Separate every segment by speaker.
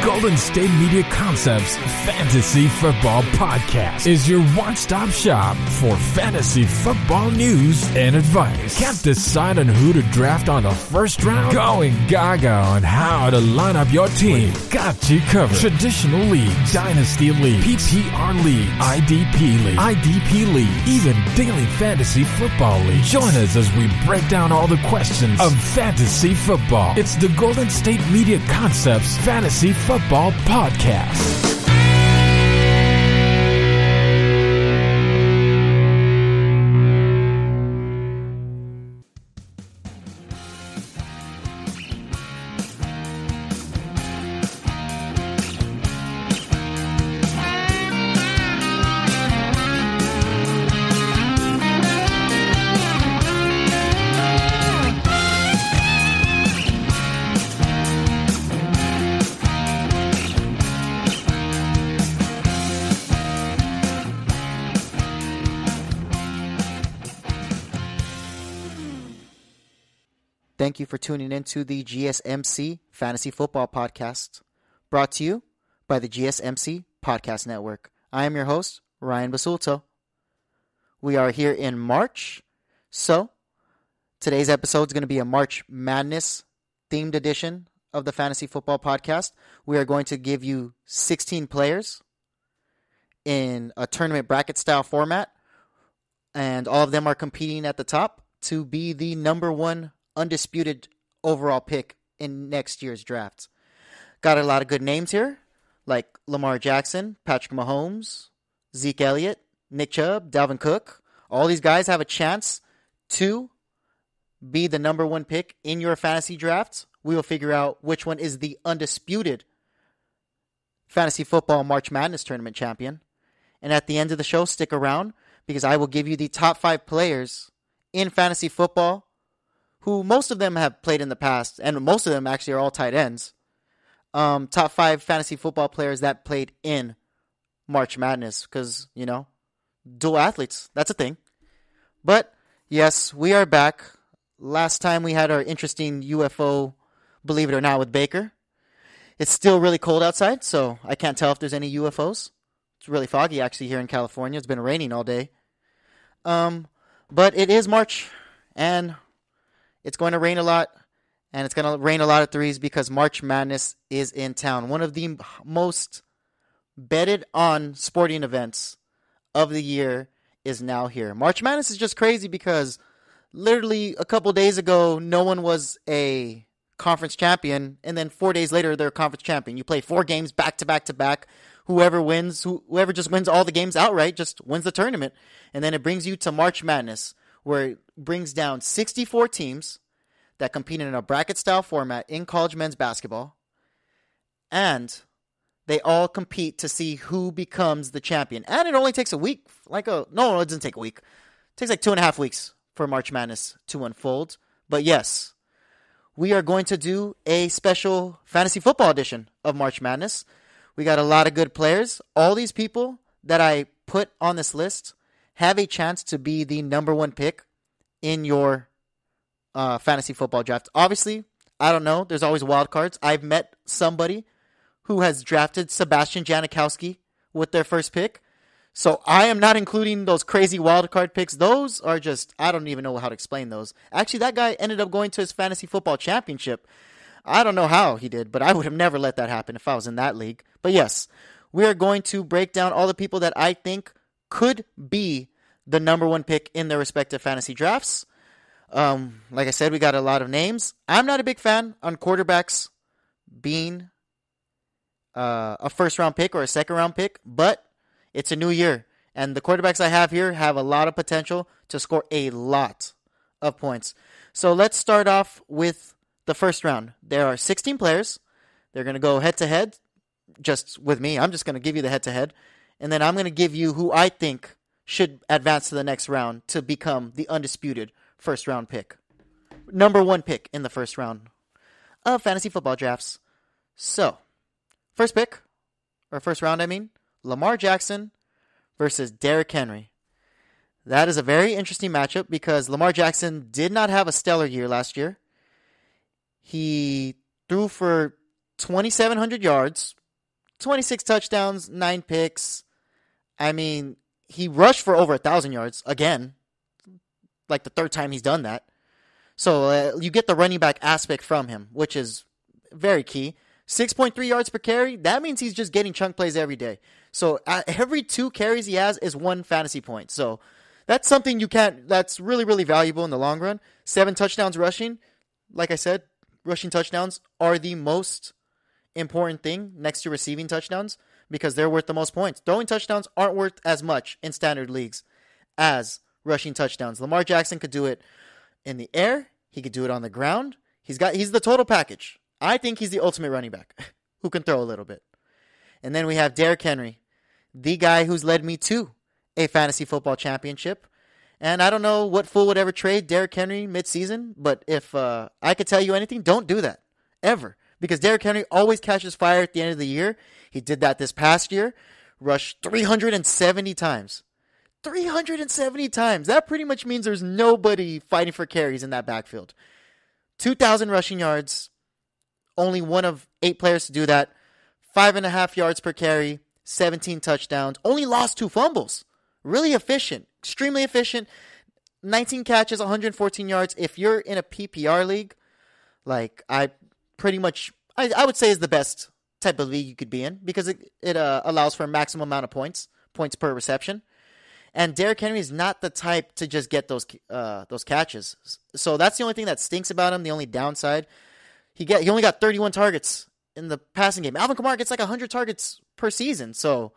Speaker 1: Golden State Media Concepts Fantasy Football Podcast is your one-stop shop for fantasy football news and advice. Can't decide on who to draft on the first round? Going gaga on how to line up your team? Got you covered. Traditional league, dynasty league, PPR league, IDP league, even daily fantasy football league. Join us as we break down all the questions of fantasy football. It's the Golden State Media Concepts Fantasy Football Podcast.
Speaker 2: Thank you for tuning into the GSMC Fantasy Football Podcast, brought to you by the GSMC Podcast Network. I am your host, Ryan Basulto. We are here in March, so today's episode is going to be a March Madness themed edition of the Fantasy Football Podcast. We are going to give you 16 players in a tournament bracket style format, and all of them are competing at the top to be the number one undisputed overall pick in next year's draft. Got a lot of good names here, like Lamar Jackson, Patrick Mahomes, Zeke Elliott, Nick Chubb, Dalvin Cook. All these guys have a chance to be the number one pick in your fantasy drafts. We will figure out which one is the undisputed fantasy football March Madness tournament champion. And at the end of the show, stick around because I will give you the top 5 players in fantasy football who most of them have played in the past, and most of them actually are all tight ends. Top 5 fantasy football players that played in March Madness, because, you know, dual athletes, that's a thing. But, yes, we are back. Last time we had our interesting UFO, believe it or not, with Baker. It's still really cold outside, so I can't tell if there's any UFOs. It's really foggy, actually, here in California. It's been raining all day. But it is March, and it's going to rain a lot, and it's going to rain a lot of threes because March Madness is in town. One of the most betted on sporting events of the year is now here. March Madness is just crazy because literally a couple days ago, no one was a conference champion, and then 4 days later, they're a conference champion. You play 4 games back to back to back. Whoever just wins all the games outright just wins the tournament. And then it brings you to March Madness, where it brings down 64 teams that compete in a bracket-style format in college men's basketball, and they all compete to see who becomes the champion. And it only takes a week. It doesn't take a week. It takes like 2.5 weeks for March Madness to unfold. But yes, we are going to do a special fantasy football edition of March Madness. We got a lot of good players. All these people that I put on this list have a chance to be the number one pick in your fantasy football draft. Obviously, I don't know. There's always wild cards. I've met somebody who has drafted Sebastian Janikowski with their first pick. So I am not including those crazy wild card picks. Those are just, I don't even know how to explain those. Actually, that guy ended up going to his fantasy football championship. I don't know how he did, but I would have never let that happen if I was in that league. But yes, we are going to break down all the people that I think could be the number one pick in their respective fantasy drafts. Like I said, we got a lot of names. I'm not a big fan on quarterbacks being a first-round pick or a second-round pick, but it's a new year. And the quarterbacks I have here have a lot of potential to score a lot of points. So let's start off with the first round. There are 16 players. They're going to go head-to-head just with me. I'm just going to give you the head-to-head. And then I'm going to give you who I think should advance to the next round to become the undisputed first-round pick. Number one pick in the first round of fantasy football drafts. So, first round, Lamar Jackson versus Derrick Henry. That is a very interesting matchup because Lamar Jackson did not have a stellar year last year. He threw for 2,700 yards, 26 touchdowns, 9 picks. I mean, he rushed for over 1,000 yards again, like the third time he's done that. So you get the running back aspect from him, which is very key. 6.3 yards per carry, that means he's just getting chunk plays every day. So every 2 carries he has is 1 fantasy point. So that's something that's really, really valuable in the long run. 7 touchdowns rushing. Like I said, rushing touchdowns are the most important thing next to receiving touchdowns because they're worth the most points. Throwing touchdowns aren't worth as much in standard leagues as rushing touchdowns. Lamar Jackson could do it in the air. He could do it on the ground. He's the total package. I think he's the ultimate running back who can throw a little bit. And then we have Derrick Henry, the guy who's led me to a fantasy football championship. And I don't know what fool would ever trade Derrick Henry midseason, but if I could tell you anything, don't do that, ever. Because Derrick Henry always catches fire at the end of the year. He did that this past year, rushed 370 times. 370 times. That pretty much means there's nobody fighting for carries in that backfield. 2,000 rushing yards. Only one of 8 players to do that. 5.5 yards per carry. 17 touchdowns. Only lost 2 fumbles. Really efficient. Extremely efficient. 19 catches, 114 yards. If you're in a PPR league, like I would say is the best type of league you could be in because it allows for a maximum amount of points per reception. And Derrick Henry is not the type to just get those catches. So that's the only thing that stinks about him. The only downside, he only got 31 targets in the passing game. Alvin Kamara gets like 100 targets per season. So,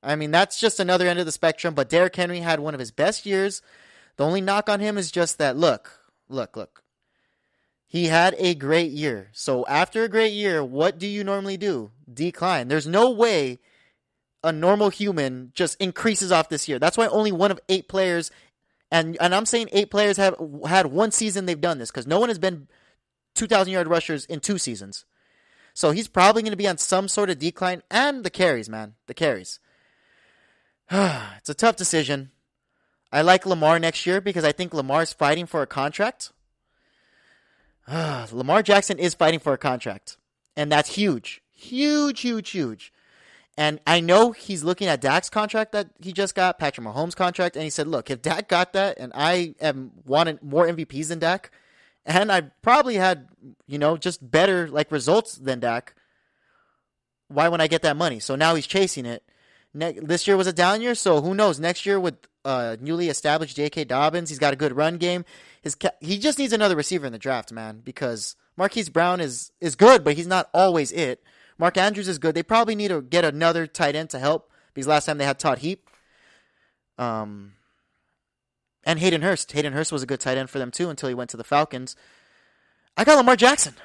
Speaker 2: I mean, that's just another end of the spectrum. But Derrick Henry had one of his best years. The only knock on him is just that, look. He had a great year. So after a great year, what do you normally do? Decline. There's no way a normal human just increases off this year. That's why only one of 8 players, and I'm saying 8 players have had one season they've done this because no one has been 2,000-yard rushers in 2 seasons. So he's probably going to be on some sort of decline. And the carries, man. The carries. It's a tough decision. I like Lamar next year because I think Lamar's fighting for a contract. Lamar Jackson is fighting for a contract. And that's huge. Huge. And I know he's looking at Dak's contract that he just got, Patrick Mahomes' contract, and he said, look, if Dak got that and I am wanted more MVPs than Dak, and I probably had, just better results than Dak, why wouldn't I get that money? So now he's chasing it. This year was a down year, so who knows? Next year with newly established J.K. Dobbins, he's got a good run game. He just needs another receiver in the draft, man, because Marquise Brown is good, but he's not always it. Mark Andrews is good. They probably need to get another tight end to help because last time they had Todd Heap. And Hayden Hurst. Hayden Hurst was a good tight end for them too until he went to the Falcons. I got Lamar Jackson.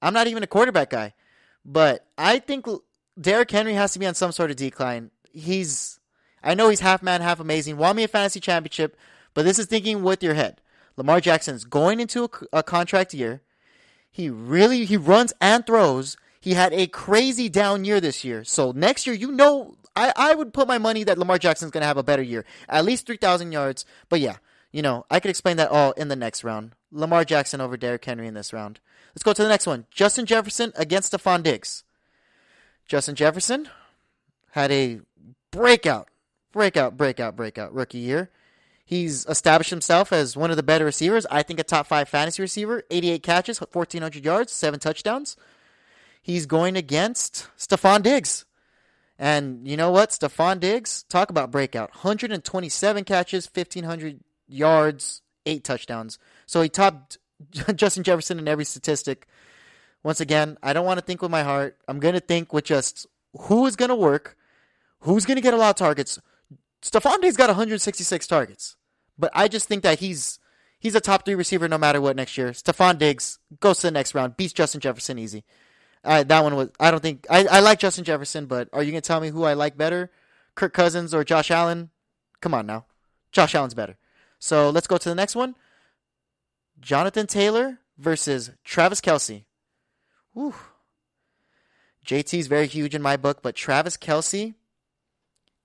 Speaker 2: I'm not even a quarterback guy. But I think Derrick Henry has to be on some sort of decline. I know he's half man, half amazing. Won me a fantasy championship, but this is thinking with your head. Lamar Jackson's going into a contract year. He runs and throws. He had a crazy down year this year. So next year, I would put my money that Lamar Jackson's going to have a better year. At least 3,000 yards. But yeah, I could explain that all in the next round. Lamar Jackson over Derrick Henry in this round. Let's go to the next one. Justin Jefferson against Stephon Diggs. Justin Jefferson had a breakout rookie year. He's established himself as one of the better receivers. I think a top 5 fantasy receiver. 88 catches, 1,400 yards, 7 touchdowns. He's going against Stephon Diggs. And you know what? Stephon Diggs, talk about breakout. 127 catches, 1,500 yards, 8 touchdowns. So he topped Justin Jefferson in every statistic. Once again, I don't want to think with my heart. I'm going to think with just who is going to work, who's going to get a lot of targets. Stephon Diggs got 166 targets. But I just think that he's a top 3 receiver no matter what next year. Stephon Diggs goes to the next round, beats Justin Jefferson easy. That one was, I don't think, I like Justin Jefferson, but are you going to tell me who I like better? Kirk Cousins or Josh Allen? Come on now. Josh Allen's better. So let's go to the next one. Jonathan Taylor versus Travis Kelce. Whew. JT's very huge in my book, but Travis Kelce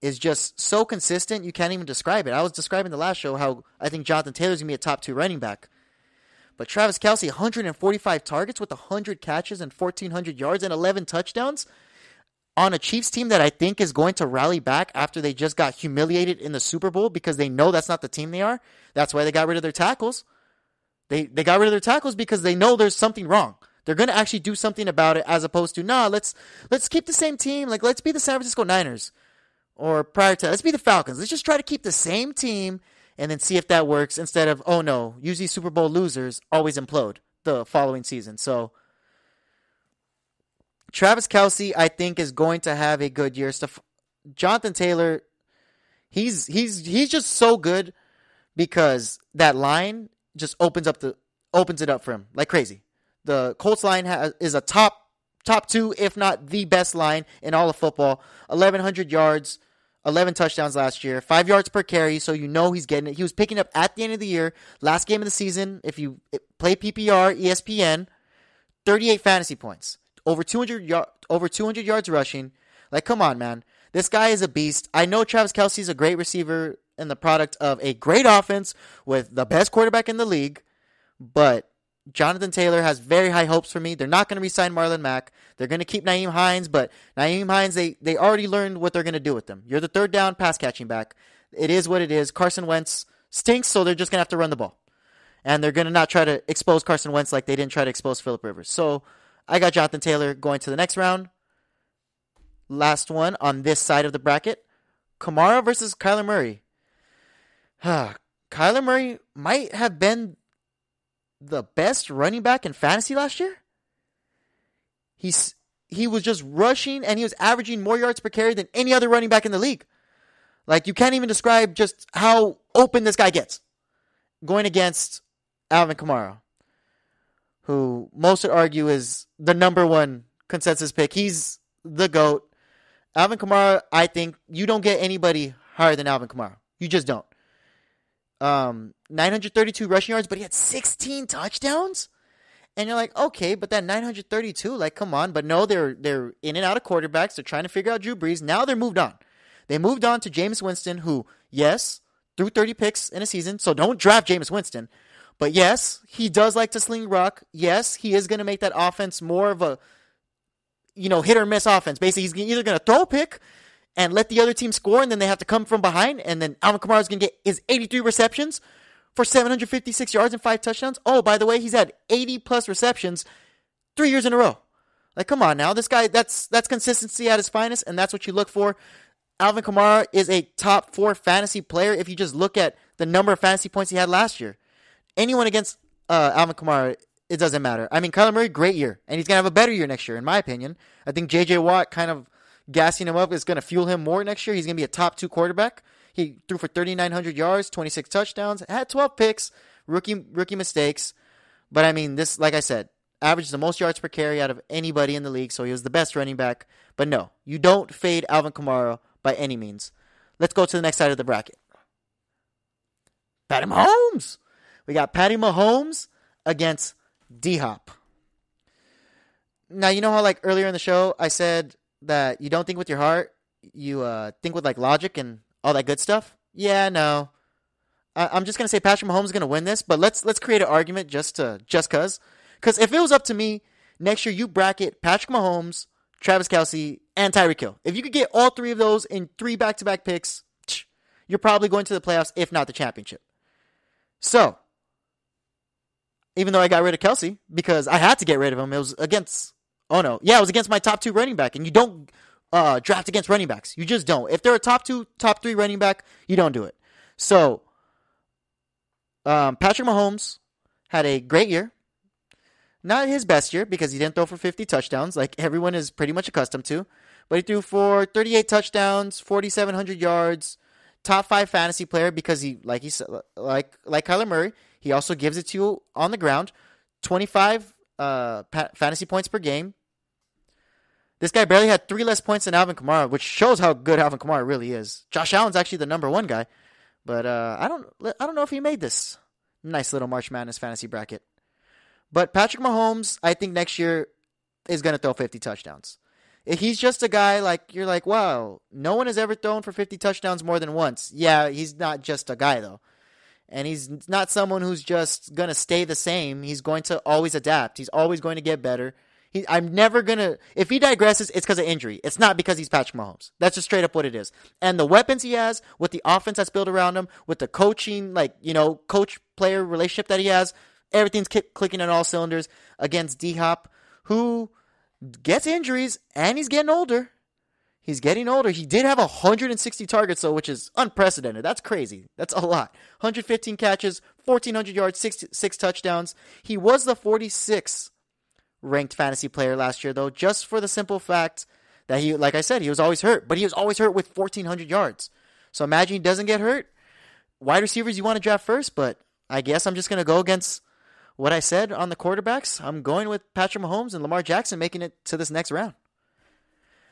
Speaker 2: is just so consistent, you can't even describe it. I was describing the last show how I think Jonathan Taylor's going to be a top 2 running back. But Travis Kelce, 145 targets with 100 catches and 1,400 yards and 11 touchdowns on a Chiefs team that I think is going to rally back after they just got humiliated in the Super Bowl because they know that's not the team they are. That's why they got rid of their tackles. They got rid of their tackles because they know there's something wrong. They're going to actually do something about it as opposed to, let's keep the same team. Like, let's be the San Francisco Niners. Or prior to, let's be the Falcons. Let's just try to keep the same team and then see if that works instead of, oh no, usually Super Bowl losers always implode the following season. So, Travis Kelce, I think, is going to have a good year. Jonathan Taylor, he's just so good because that line just opens it up for him like crazy. The Colts line is a top 2, if not the best line in all of football. 1,100 yards, 11 touchdowns last year, 5 yards per carry, so you know he's getting it. He was picking up at the end of the year, last game of the season, if you play PPR, ESPN, 38 fantasy points, over 200 yards rushing. Like, come on, man. This guy is a beast. I know Travis Kelce is a great receiver and the product of a great offense with the best quarterback in the league, but Jonathan Taylor has very high hopes for me. They're not going to re-sign Marlon Mack. They're going to keep Nyheim Hines, but Nyheim Hines, they already learned what they're going to do with them. You're the third down pass catching back. It is what it is. Carson Wentz stinks, so they're just going to have to run the ball. And they're going to not try to expose Carson Wentz like they didn't try to expose Phillip Rivers. So I got Jonathan Taylor going to the next round. Last one on this side of the bracket. Kamara versus Kyler Murray. Kyler Murray might have been the best running back in fantasy last year. He was just rushing and he was averaging more yards per carry than any other running back in the league. Like, you can't even describe just how open this guy gets going against Alvin Kamara, who most would argue is the number one consensus pick. He's the GOAT. Alvin Kamara, I think you don't get anybody higher than Alvin Kamara. You just don't. 932 rushing yards, but he had 16 touchdowns. And you're like, okay, but that 932, like, come on. But no, they're in and out of quarterbacks. They're trying to figure out Drew Brees. Now they're moved on. They moved on to Jameis Winston, who, yes, threw 30 picks in a season. So don't draft Jameis Winston. But yes, he does like to sling rock. Yes, he is going to make that offense more of a, hit or miss offense. Basically, he's either going to throw a pick and let the other team score, and then they have to come from behind, and then Alvin Kamara is going to get his 83 receptions for 756 yards and 5 touchdowns. Oh, by the way, he's had 80-plus receptions 3 years in a row. Like, come on now. This guy, that's consistency at his finest, and that's what you look for. Alvin Kamara is a top 4 fantasy player if you just look at the number of fantasy points he had last year. Anyone against Alvin Kamara, it doesn't matter. I mean, Kyler Murray, great year, and he's going to have a better year next year, in my opinion. I think J.J. Watt kind of gassing him up is going to fuel him more next year. He's going to be a top 2 quarterback. He threw for 3,900 yards, 26 touchdowns, had 12 picks, rookie mistakes. But I mean, this, like I said, averaged the most yards per carry out of anybody in the league, so he was the best running back. But no, you don't fade Alvin Kamara by any means. Let's go to the next side of the bracket. Patty Mahomes. We got Patty Mahomes against D-Hop. Now, you know how, like, earlier in the show, I said that you don't think with your heart, you think with, like, logic and all that good stuff? Yeah, no. I'm just going to say Patrick Mahomes is going to win this, but let's create an argument just cause. Because if it was up to me, next year you bracket Patrick Mahomes, Travis Kelce, and Tyreek Hill. If you could get all 3 of those in 3 back-to-back picks, you're probably going to the playoffs, if not the championship. So, even though I got rid of Kelce, because I had to get rid of him, it was against my top 2 running back, and you don't draft against running backs. You just don't. If they're a top 2, top 3 running back, you don't do it. So, Patrick Mahomes had a great year. Not his best year because he didn't throw for 50 touchdowns like everyone is pretty much accustomed to. But he threw for 38 touchdowns, 4,700 yards, top 5 fantasy player because he said, like Kyler Murray, he also gives it to you on the ground. 25 fantasy points per game. This guy barely had 3 less points than Alvin Kamara, which shows how good Alvin Kamara really is. Josh Allen's actually the number 1 guy, but I don't know if he made this nice little March Madness fantasy bracket. But Patrick Mahomes, I think next year is going to throw 50 touchdowns. If he's just a guy like you're like, wow, no one has ever thrown for 50 touchdowns more than once. Yeah, he's not just a guy though. And he's not someone who's just going to stay the same. He's going to always adapt. He's always going to get better. I'm never going to, if he digresses, it's because of injury. It's not because he's Patrick Mahomes. That's just straight up what it is. And the weapons he has, with the offense that's built around him, with the coaching, coach-player relationship that he has, everything's clicking on all cylinders against D-Hop, who gets injuries, and he's getting older. He's getting older. He did have 160 targets, though, which is unprecedented. That's crazy. That's a lot. 115 catches, 1,400 yards, six touchdowns. He was the 46th ranked fantasy player last year, though, just for the simple fact that he, like I said, he was always hurt. But he was always hurt with 1,400 yards. So imagine he doesn't get hurt. Wide receivers you want to draft first, but I guess I'm just going to go against what I said on the quarterbacks. I'm going with Patrick Mahomes and Lamar Jackson making it to this next round.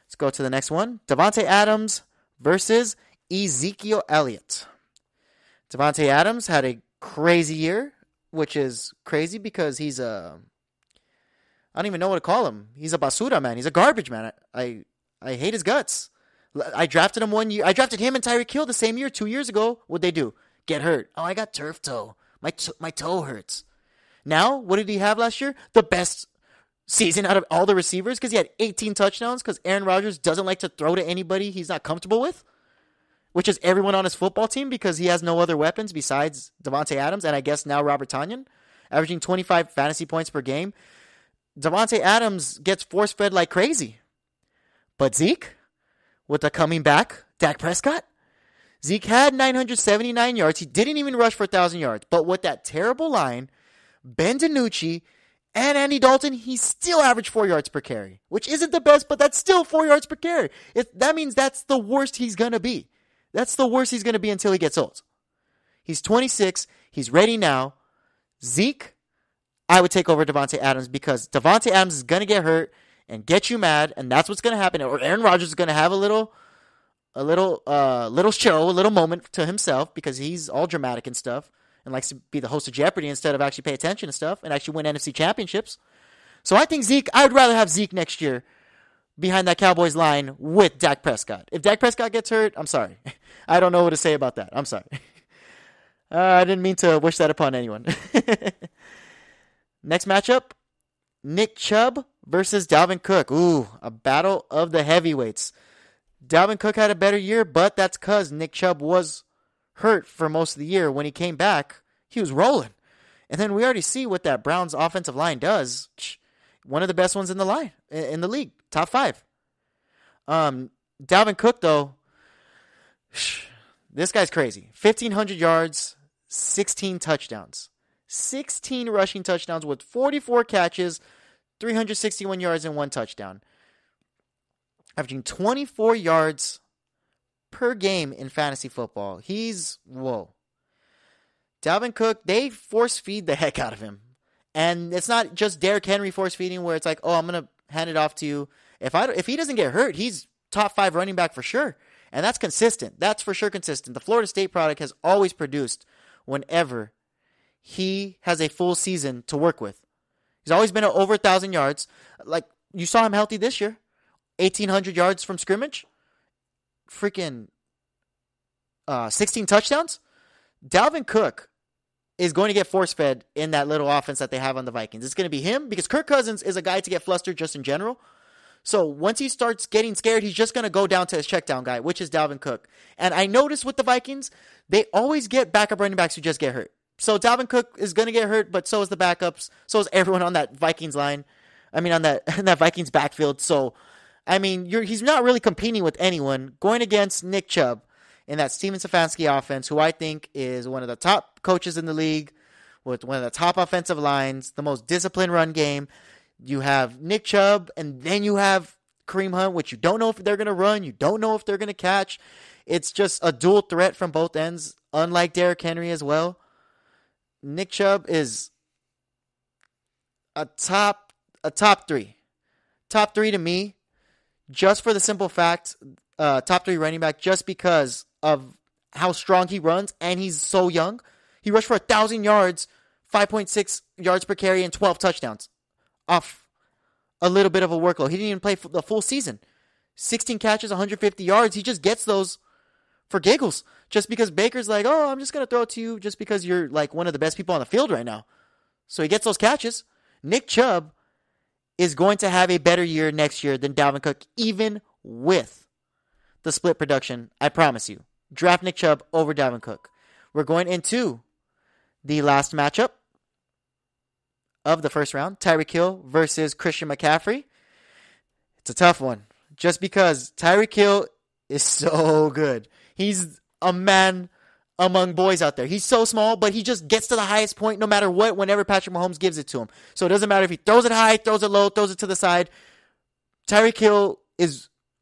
Speaker 2: Let's go to the next one. Davante Adams versus Ezekiel Elliott. Davante Adams had a crazy year, which is crazy because he's I don't even know what to call him. He's a basura, man. He's a garbage, man. I hate his guts. I drafted him 1 year. I drafted him and Tyreek Hill the same year 2 years ago. What'd they do? Get hurt. Oh, I got turf toe. My toe hurts. Now, what did he have last year? The best season out of all the receivers because he had 18 touchdowns because Aaron Rodgers doesn't like to throw to anybody he's not comfortable with, which is everyone on his football team because he has no other weapons besides Davante Adams and I guess now Robert Tonyan, averaging 25 fantasy points per game. Davante Adams gets force-fed like crazy. But Zeke, with the coming back, Dak Prescott, Zeke had 979 yards. He didn't even rush for 1,000 yards. But with that terrible line, Ben DiNucci, and Andy Dalton, he still averaged 4 yards per carry, which isn't the best, but that's still 4 yards per carry. That means that's the worst he's going to be. That's the worst he's going to be until he gets old. He's 26. He's ready now. Zeke, I would take over Davante Adams because Davante Adams is going to get hurt and get you mad, and that's what's going to happen. Or Aaron Rodgers is going to have a little show, a little moment to himself because he's all dramatic and stuff and likes to be the host of Jeopardy instead of actually pay attention and stuff and actually win NFC championships. So I think Zeke, I would rather have Zeke next year behind that Cowboys line with Dak Prescott. If Dak Prescott gets hurt, I'm sorry. I don't know what to say about that. I'm sorry. I didn't mean to wish that upon anyone. Next matchup, Nick Chubb versus Dalvin Cook. Ooh, a battle of the heavyweights. Dalvin Cook had a better year, but that's because Nick Chubb was hurt for most of the year. When he came back, he was rolling. And then we already see what that Browns offensive line does. One of the best ones in the league. Top 5. Dalvin Cook, though, this guy's crazy. 1,500 yards, 16 touchdowns. 16 rushing touchdowns with 44 catches, 361 yards, and 1 touchdown. Averaging 24 yards per game in fantasy football. Whoa. Dalvin Cook, they force feed the heck out of him. And it's not just Derrick Henry force feeding where it's like, oh, I'm going to hand it off to you. If he doesn't get hurt, he's top 5 running back for sure. And that's consistent. That's for sure consistent. The Florida State product has always produced whenever he has a full season to work with. He's always been over 1,000 yards. Like, you saw him healthy this year. 1,800 yards from scrimmage. Freaking 16 touchdowns. Dalvin Cook is going to get force-fed in that little offense that they have on the Vikings. It's going to be him because Kirk Cousins is a guy to get flustered just in general. So once he starts getting scared, he's just going to go down to his checkdown guy, which is Dalvin Cook. And I noticed with the Vikings, they always get backup running backs who just get hurt. So Dalvin Cook is going to get hurt, but so is the backups. So is everyone on that Vikings line. I mean, on that Vikings backfield. So, I mean, he's not really competing with anyone. Going against Nick Chubb in that Steven Stefanski offense, who I think is one of the top coaches in the league, with one of the top offensive lines, the most disciplined run game. You have Nick Chubb, and then you have Kareem Hunt, which you don't know if they're going to run. You don't know if they're going to catch. It's just a dual threat from both ends, unlike Derrick Henry as well. Nick Chubb is a top 3. Top 3 to me, just for the simple fact, top 3 running back, just because of how strong he runs, and he's so young. He rushed for 1,000 yards, 5.6 yards per carry, and 12 touchdowns off a little bit of a workload. He didn't even play the full season. 16 catches, 150 yards. He just gets those for giggles. Just because Baker's like, oh, I'm just going to throw it to you just because you're like one of the best people on the field right now. So he gets those catches. Nick Chubb is going to have a better year next year than Dalvin Cook, even with the split production. I promise you. Draft Nick Chubb over Dalvin Cook. We're going into the last matchup of the first round. Tyreek Hill versus Christian McCaffrey. It's a tough one. Just because Tyreek Hill is so good. He's a man among boys out there. He's so small, but he just gets to the highest point no matter what, whenever Patrick Mahomes gives it to him. So it doesn't matter if he throws it high, throws it low, throws it to the side. Tyreek Hill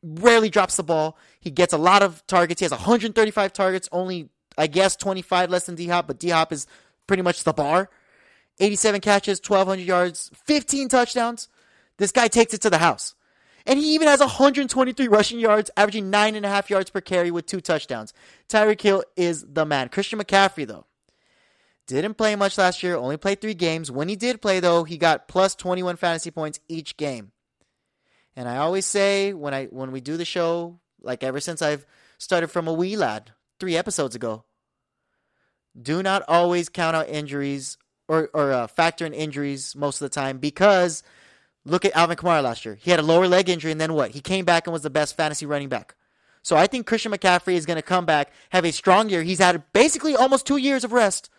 Speaker 2: rarely drops the ball. He gets a lot of targets. He has 135 targets, only, I guess, 25 less than D-Hop, but D-Hop is pretty much the bar. 87 catches, 1,200 yards, 15 touchdowns. This guy takes it to the house. And he even has 123 rushing yards, averaging 9.5 yards per carry with 2 touchdowns. Tyreek Hill is the man. Christian McCaffrey, though, didn't play much last year, only played 3 games. When he did play, though, he got plus 21 fantasy points each game. And I always say when we do the show, like ever since I've started from a wee lad 3 episodes ago, do not always count out injuries or factor in injuries most of the time, because look at Alvin Kamara last year. He had a lower leg injury, and then what? He came back and was the best fantasy running back. So I think Christian McCaffrey is going to come back, have a strong year. He's had basically almost 2 years of rest.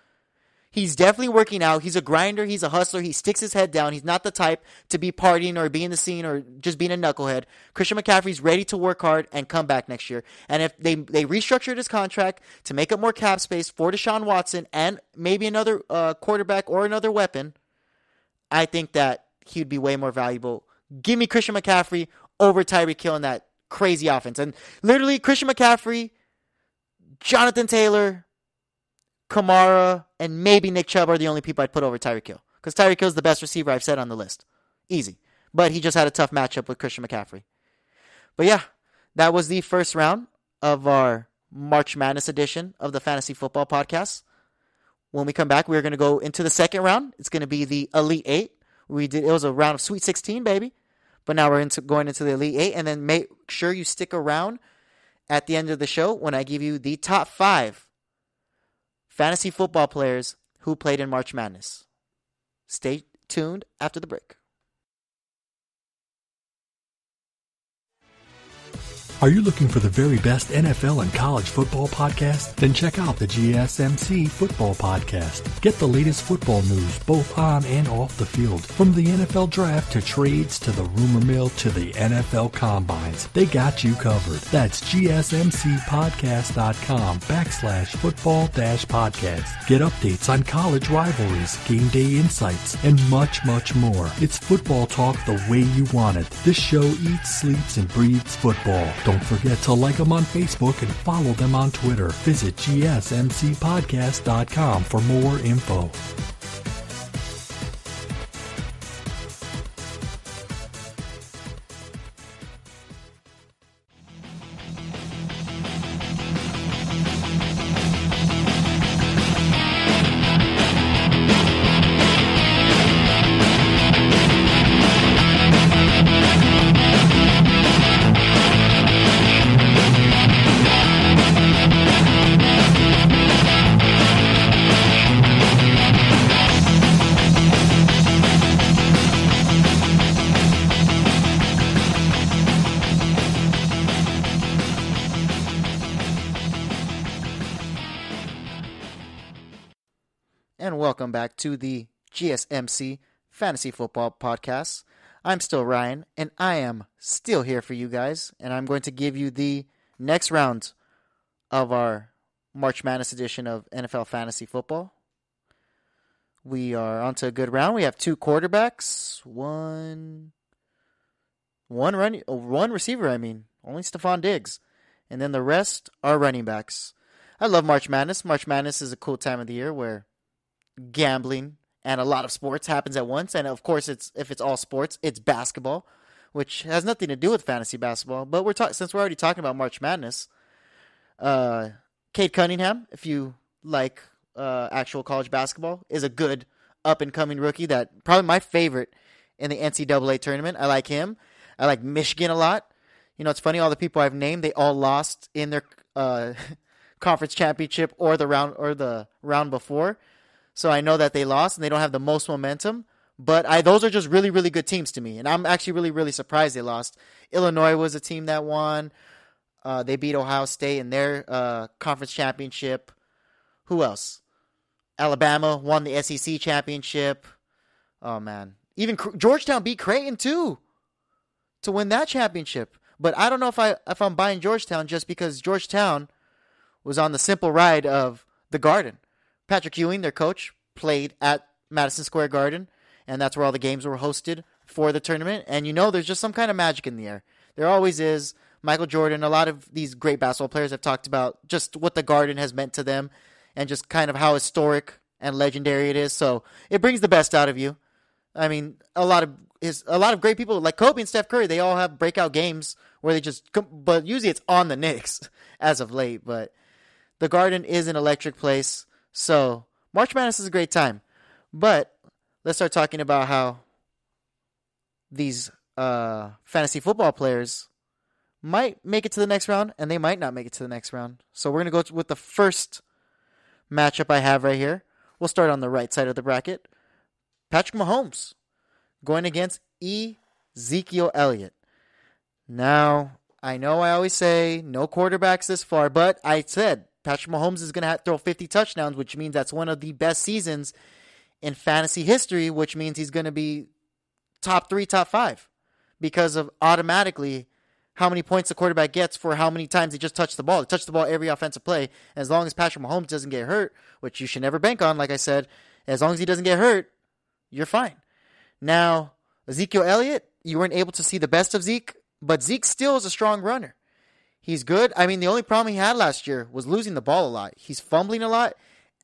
Speaker 2: He's definitely working out. He's a grinder. He's a hustler. He sticks his head down. He's not the type to be partying or be in the scene or just being a knucklehead. Christian McCaffrey's ready to work hard and come back next year. And if they restructured his contract to make up more cap space for Deshaun Watson and maybe another quarterback or another weapon, I think that he'd be way more valuable. Give me Christian McCaffrey over Tyreek Hill in that crazy offense. And literally, Christian McCaffrey, Jonathan Taylor, Kamara, and maybe Nick Chubb are the only people I'd put over Tyreek Hill. Because Tyreek Hill is the best receiver I've said on the list. Easy. But he just had a tough matchup with Christian McCaffrey. But yeah, that was the first round of our March Madness edition of the Fantasy Football Podcast. When we come back, we're going to go into the second round. It's going to be the Elite 8. It was a round of Sweet 16, baby. But now we're going into the Elite 8. And then make sure you stick around at the end of the show when I give you the top 5 fantasy football players who played in March Madness. Stay tuned after the break.
Speaker 3: Are you looking for the very best NFL and college football podcast? Then check out the GSMC Football Podcast. Get the latest football news both on and off the field. From the NFL Draft to trades to the rumor mill to the NFL Combines, they got you covered. That's GSMCpodcast.com/football-podcast. Get updates on college rivalries, game day insights, and much, much more. It's football talk the way you want it. This show eats, sleeps, and breathes football. Don't forget to like them on Facebook and follow them on Twitter. Visit GSMCpodcast.com for more info.
Speaker 2: And welcome back to the GSMC Fantasy Football Podcast. I'm still Ryan, and I am still here for you guys. And I'm going to give you the next round of our March Madness edition of NFL Fantasy Football. We are on to a good round. We have 2 quarterbacks, one receiver, only Stephon Diggs. And then the rest are running backs. I love March Madness. March Madness is a cool time of the year where gambling and a lot of sports happens at once. And of course, if it's all sports, it's basketball, which has nothing to do with fantasy basketball. But since we're already talking about March Madness, Cade Cunningham, if you like actual college basketball, is a good up-and-coming rookie that probably my favorite in the NCAA tournament. I like him. I like Michigan a lot. You know, it's funny, all the people I've named, they all lost in their conference championship or the round before. So I know that they lost and they don't have the most momentum. But those are just really, really good teams to me. And I'm actually really, really surprised they lost. Illinois was a team that won. They beat Ohio State in their conference championship. Who else? Alabama won the SEC championship. Oh, man. Even Georgetown beat Creighton, too, to win that championship. But I don't know if I'm buying Georgetown just because Georgetown was on the simple ride of the Garden. Patrick Ewing, their coach, played at Madison Square Garden, and that's where all the games were hosted for the tournament. And there's just some kind of magic in the air. There always is. Michael Jordan, a lot of these great basketball players have talked about just what the Garden has meant to them and just kind of how historic and legendary it is. So it brings the best out of you. I mean, a lot of great people like Kobe and Steph Curry, they all have breakout games where but usually it's on the Knicks as of late. But the Garden is an electric place. So March Madness is a great time. But let's start talking about how these fantasy football players might make it to the next round and they might not make it to the next round. So we're going to go with the first matchup I have right here. We'll start on the right side of the bracket. Patrick Mahomes going against Ezekiel Elliott. Now, I know I always say no quarterbacks this far, but I said Patrick Mahomes is going to have to throw 50 touchdowns, which means that's one of the best seasons in fantasy history, which means he's going to be top 3, top 5 because of automatically how many points the quarterback gets for how many times he just touched the ball. He touched the ball every offensive play. And as long as Patrick Mahomes doesn't get hurt, which you should never bank on, like I said, as long as he doesn't get hurt, you're fine. Now, Ezekiel Elliott, you weren't able to see the best of Zeke, but Zeke still is a strong runner. He's good. I mean, the only problem he had last year was losing the ball a lot. He's fumbling a lot,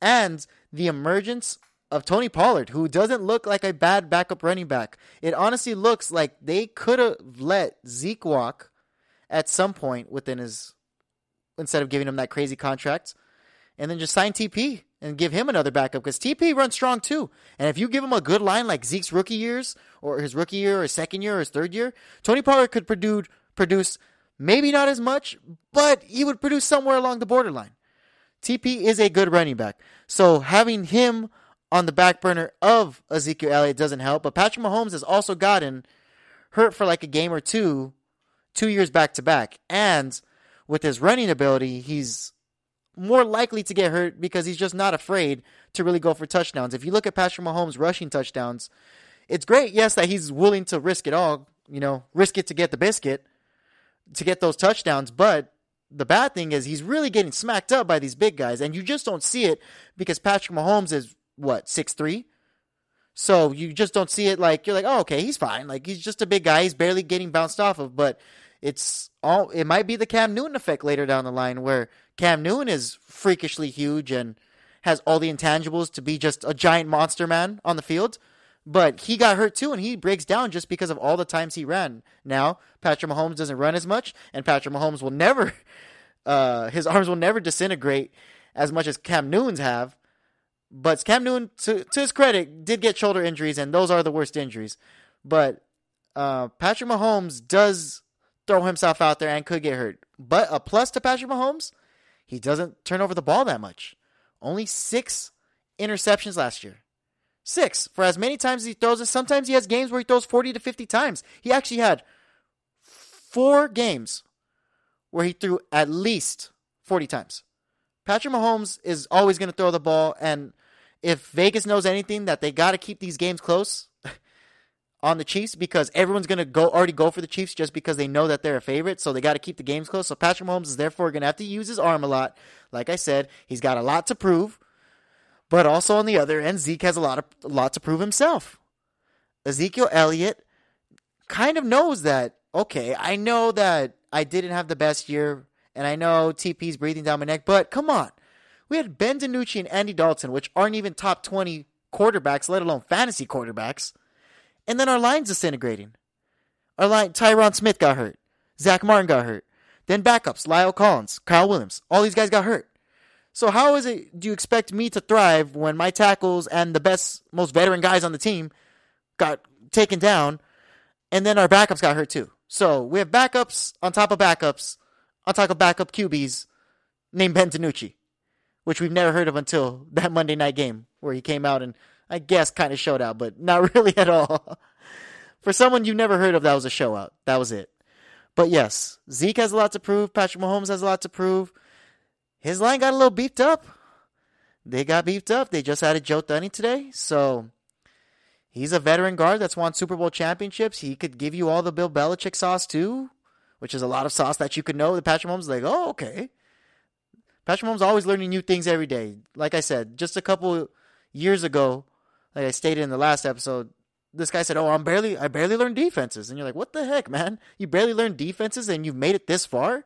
Speaker 2: and the emergence of Tony Pollard, who doesn't look like a bad backup running back. It honestly looks like they could have let Zeke walk at some point instead of giving him that crazy contract, and then just sign TP and give him another backup because TP runs strong too. And if you give him a good line like Zeke's rookie years or his rookie year or his second year or his third year, Tony Pollard could produce maybe not as much, but he would produce somewhere along the borderline. TP is a good running back. So having him on the back burner of Ezekiel Elliott doesn't help. But Patrick Mahomes has also gotten hurt for like a game or 2 years back to back. And with his running ability, he's more likely to get hurt because he's just not afraid to really go for touchdowns. If you look at Patrick Mahomes' rushing touchdowns, it's great, yes, that he's willing to risk it all, risk it to get the biscuit, to get those touchdowns. But the bad thing is he's really getting smacked up by these big guys, and you just don't see it because Patrick Mahomes is, 6'3"? So you just don't see it you're like, oh, okay, he's fine. He's just a big guy. He's barely getting bounced off of, but it might be the Cam Newton effect later down the line where Cam Newton is freakishly huge and has all the intangibles to be just a giant monster man on the field. But he got hurt too, and he breaks down just because of all the times he ran. Now, Patrick Mahomes doesn't run as much, and Patrick Mahomes will never, his arms will never disintegrate as much as Cam Newton's have. But Cam Newton, to his credit, did get shoulder injuries, and those are the worst injuries. But Patrick Mahomes does throw himself out there and could get hurt. But a plus to Patrick Mahomes, he doesn't turn over the ball that much. Only 6 interceptions last year. 6 for as many times as he throws it. Sometimes he has games where he throws 40 to 50 times. He actually had 4 games where he threw at least 40 times. Patrick Mahomes is always going to throw the ball, and if Vegas knows anything, that they got to keep these games close on the Chiefs because everyone's going to already go for the Chiefs just because they know that they're a favorite, so they got to keep the games close. So Patrick Mahomes is therefore going to have to use his arm a lot. Like I said, he's got a lot to prove, but also on the other end, Zeke has a lot to prove himself. Ezekiel Elliott kind of knows that, okay, I know that I didn't have the best year, and I know TP's breathing down my neck, but come on. We had Ben DiNucci and Andy Dalton, which aren't even top 20 quarterbacks, let alone fantasy quarterbacks. And then our line's disintegrating. Tyron Smith got hurt. Zach Martin got hurt. Then backups, Lyle Collins, Kyle Williams. All these guys got hurt. So how do you expect me to thrive when my tackles and the best, most veteran guys on the team got taken down, and then our backups got hurt too? So we have backups on top of backups, on top of backup QBs. named Ben DiNucci, which we've never heard of until that Monday night game where he came out and I guess kind of showed out, but not really at all. For someone you've never heard of, that was a show out. That was it. But yes, Zeke has a lot to prove. Patrick Mahomes has a lot to prove. His line got a little beefed up. They got beefed up. They just added Joe Thuney today. So he's a veteran guard that's won Super Bowl championships. He could give you all the Bill Belichick sauce too, which is a lot of sauce that you could know. The Patrick Mahomes is like, oh, okay. Patrick Mahomes always learning new things every day. Like I said, just a couple years ago, like I stated in the last episode, this guy said, oh, I barely learned defenses. And you're like, what the heck, man? You barely learned defenses and you've made it this far?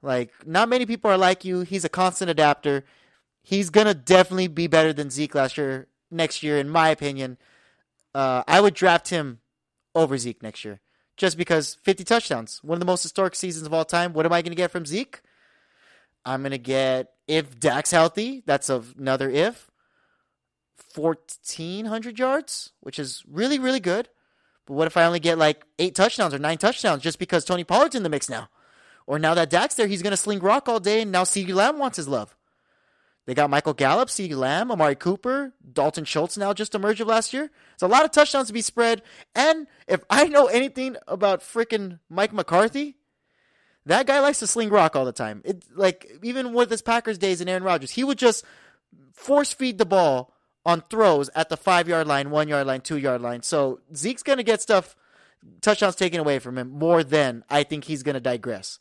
Speaker 2: Like, not many people are like you. He's a constant adapter. He's going to definitely be better than Zeke next year, in my opinion. I would draft him over Zeke next year. Just because 50 touchdowns, one of the most historic seasons of all time. What am I going to get from Zeke? I'm going to get, if Dak's healthy, that's another if, 1,400 yards, which is really, really good. But what if I only get like 8 touchdowns or 9 touchdowns just because Tony Pollard's in the mix now? Or now that Dak's there, he's going to sling rock all day, and now CeeDee Lamb wants his love. They got Michael Gallup, CeeDee Lamb, Amari Cooper, Dalton Schultz now just emerged of last year. It's a lot of touchdowns to be spread. And if I know anything about freaking Mike McCarthy, that guy likes to sling rock all the time. Even with his Packers days and Aaron Rodgers, he would just force feed the ball on throws at the 5-yard line, 1-yard line, 2-yard line. So Zeke's going to get touchdowns taken away from him more than I think he's going to digress.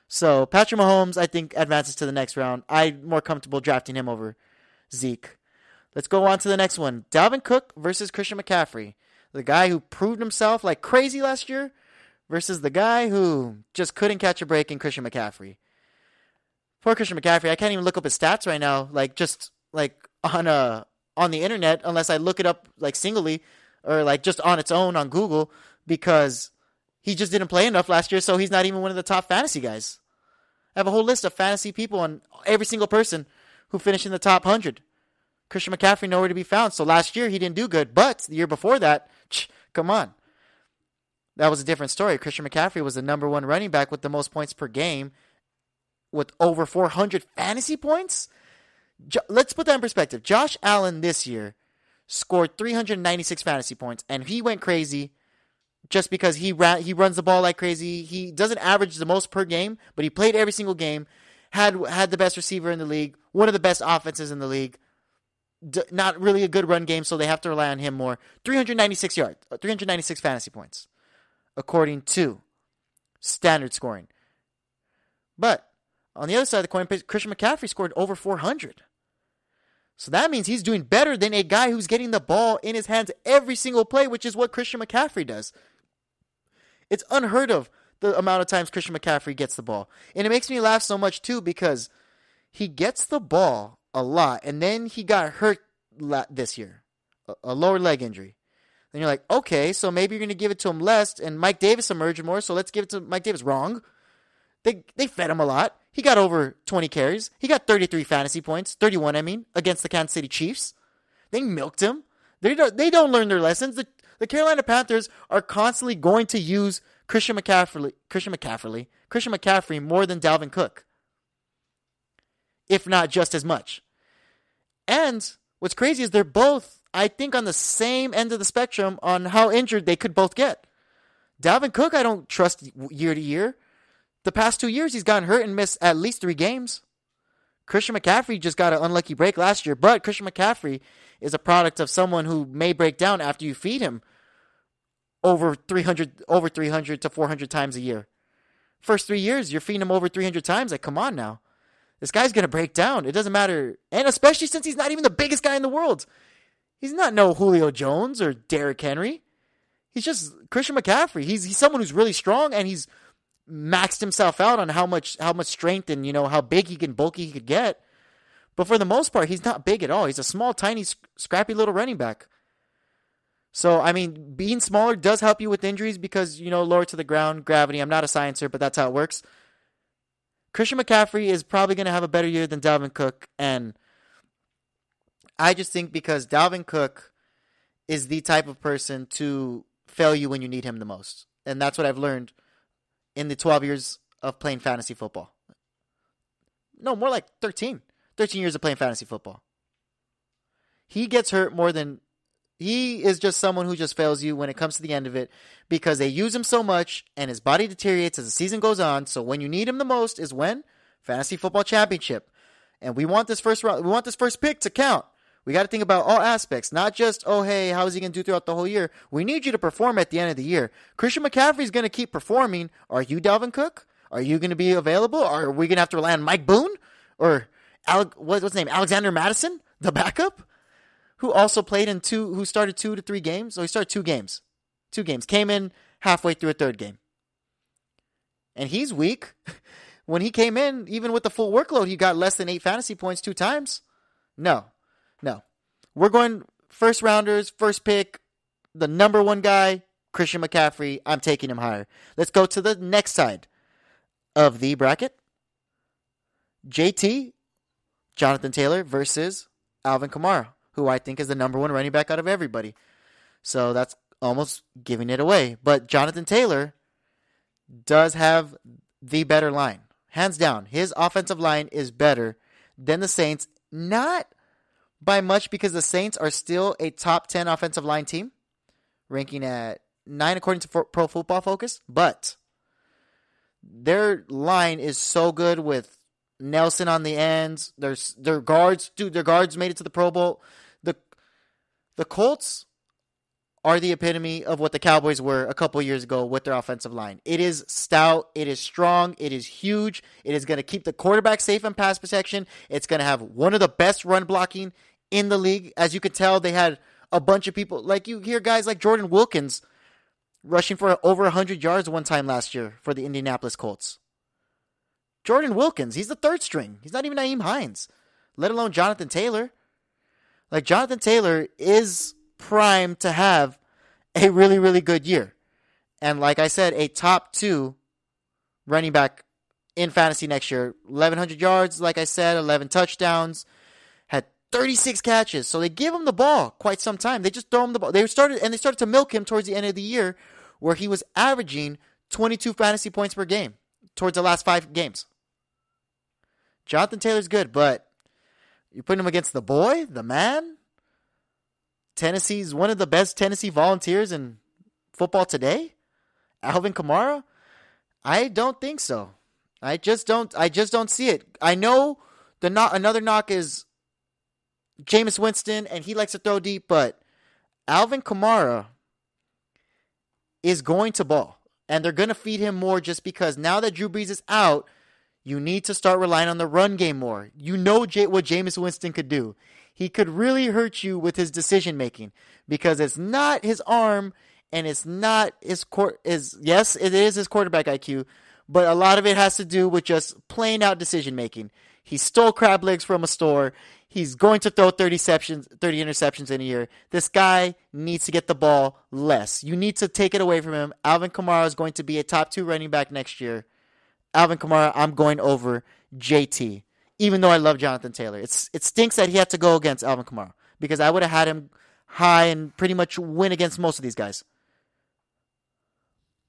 Speaker 2: So Patrick Mahomes, I think, advances to the next round. I'm more comfortable drafting him over Zeke. Let's go on to the next one. Dalvin Cook versus Christian McCaffrey. The guy who proved himself like crazy last year versus the guy who just couldn't catch a break in Christian McCaffrey. Poor Christian McCaffrey, I can't even look up his stats right now, on the internet, unless I look it up like singly or like just on its own on Google, because he just didn't play enough last year, so he's not even one of the top fantasy guys. I have a whole list of fantasy people on every single person who finished in the top 100. Christian McCaffrey nowhere to be found. So last year he didn't do good, but the year before that, come on. That was a different story. Christian McCaffrey was the number 1 running back with the most points per game with over 400 fantasy points. Let's put that in perspective. Josh Allen this year scored 396 fantasy points, and he went crazy just because he runs the ball like crazy. He doesn't average the most per game, but he played every single game, had the best receiver in the league, one of the best offenses in the league. Not really a good run game, so they have to rely on him more. 396 yards, 396 fantasy points, according to standard scoring. But on the other side of the coin, Christian McCaffrey scored over 400. So that means he's doing better than a guy who's getting the ball in his hands every single play, which is what Christian McCaffrey does. It's unheard of the amount of times Christian McCaffrey gets the ball. And it makes me laugh so much too because he gets the ball a lot, and then he got hurt this year, a lower leg injury. Then you're like, okay, so maybe you're going to give it to him less, and Mike Davis emerged more, so let's give it to Mike Davis. Wrong. They fed him a lot. He got over 20 carries. He got 33 fantasy points, 31 against the Kansas City Chiefs. They milked him. They don't learn their lessons. The Carolina Panthers are constantly going to use Christian McCaffrey more than Dalvin Cook, if not just as much. And what's crazy is they're both, I think, on the same end of the spectrum on how injured they could both get. Dalvin Cook, I don't trust year to year. The past 2 years, he's gotten hurt and missed at least 3 games. Christian McCaffrey just got an unlucky break last year, but Christian McCaffrey is a product of someone who may break down after you feed him over 300 to 400 times a year. First 3 years, you're feeding him over 300 times. Like, come on now. This guy's going to break down. It doesn't matter. And especially since he's not even the biggest guy in the world. He's not no Julio Jones or Derrick Henry. He's just Christian McCaffrey. He's someone who's really strong, and he's maxed himself out on how much strength and how big he can, bulky he could get. But for the most part, he's not big at all. He's a small, tiny, scrappy little running back. So, I mean, being smaller does help you with injuries because, lower to the ground, gravity. I'm not a sciencer, but that's how it works. Christian McCaffrey is probably going to have a better year than Dalvin Cook. And I just think because Dalvin Cook is the type of person to fail you when you need him the most. And that's what I've learned in the 12 years of playing fantasy football. No, more like 13. 13 years of playing fantasy football. He gets hurt more than... He is just someone who just fails you when it comes to the end of it because they use him so much and his body deteriorates as the season goes on. So when you need him the most is when? Fantasy Football Championship. And we want this first round. We want this first pick to count. We got to think about all aspects, not just, oh, hey, how is he going to do throughout the whole year? We need you to perform at the end of the year. Christian McCaffrey is going to keep performing. Are you Dalvin Cook? Are you going to be available? Or are we going to have to rely on Mike Boone? Or what's his name? Alexander Madison, the backup? Who also played who started 2 to 3 games. So he started 2 games. 2 games. Came in halfway through a third game. And he's weak. When he came in, even with the full workload, he got less than 8 fantasy points 2 times. No. We're going first rounders, first pick, the number 1 guy, Christian McCaffrey. I'm taking him higher. Let's go to the next side of the bracket. JT, Jonathan Taylor versus Alvin Kamara, who I think is the number 1 running back out of everybody. So that's almost giving it away. But Jonathan Taylor does have the better line. Hands down. His offensive line is better than the Saints. Not by much because the Saints are still a top 10 offensive line team, ranking at 9 according to Pro Football Focus. But their line is so good with Nelson on the ends. Their guards made it to the Pro Bowl. The Colts are the epitome of what the Cowboys were a couple years ago with their offensive line. It is stout. It is strong. It is huge. It is going to keep the quarterback safe in pass protection. It's going to have one of the best run blocking in the league. As you can tell, they had a bunch of people. Like you hear guys like Jordan Wilkins rushing for over 100 yards one time last year for the Indianapolis Colts. Jordan Wilkins, he's the third string. He's not even Nyheim Hines, let alone Jonathan Taylor. Like, Jonathan Taylor is primed to have a really, really good year. And like I said, a top 2 running back in fantasy next year. 1,100 yards, like I said, 11 touchdowns, had 36 catches. So they give him the ball quite some time. They just throw him the ball. They started to milk him towards the end of the year where he was averaging 22 fantasy points per game towards the last 5 games. Jonathan Taylor's good, but you're putting him against the boy, the man. Tennessee's one of the best Tennessee Volunteers in football today. Alvin Kamara? I don't think so. I just don't see it. I know another knock is Jameis Winston, and he likes to throw deep, but Alvin Kamara is going to ball. And they're going to feed him more just because now that Drew Brees is out, you need to start relying on the run game more. You know what Jameis Winston could do. He could really hurt you with his decision making because it's not his arm and it's not yes, it is his quarterback IQ, but a lot of it has to do with just plain out decision making. He stole crab legs from a store. He's going to throw 30 interceptions in a year. This guy needs to get the ball less. You need to take it away from him. Alvin Kamara is going to be a top 2 running back next year. Alvin Kamara, I'm going over JT, even though I love Jonathan Taylor. It stinks that he had to go against Alvin Kamara because I would have had him high and pretty much win against most of these guys.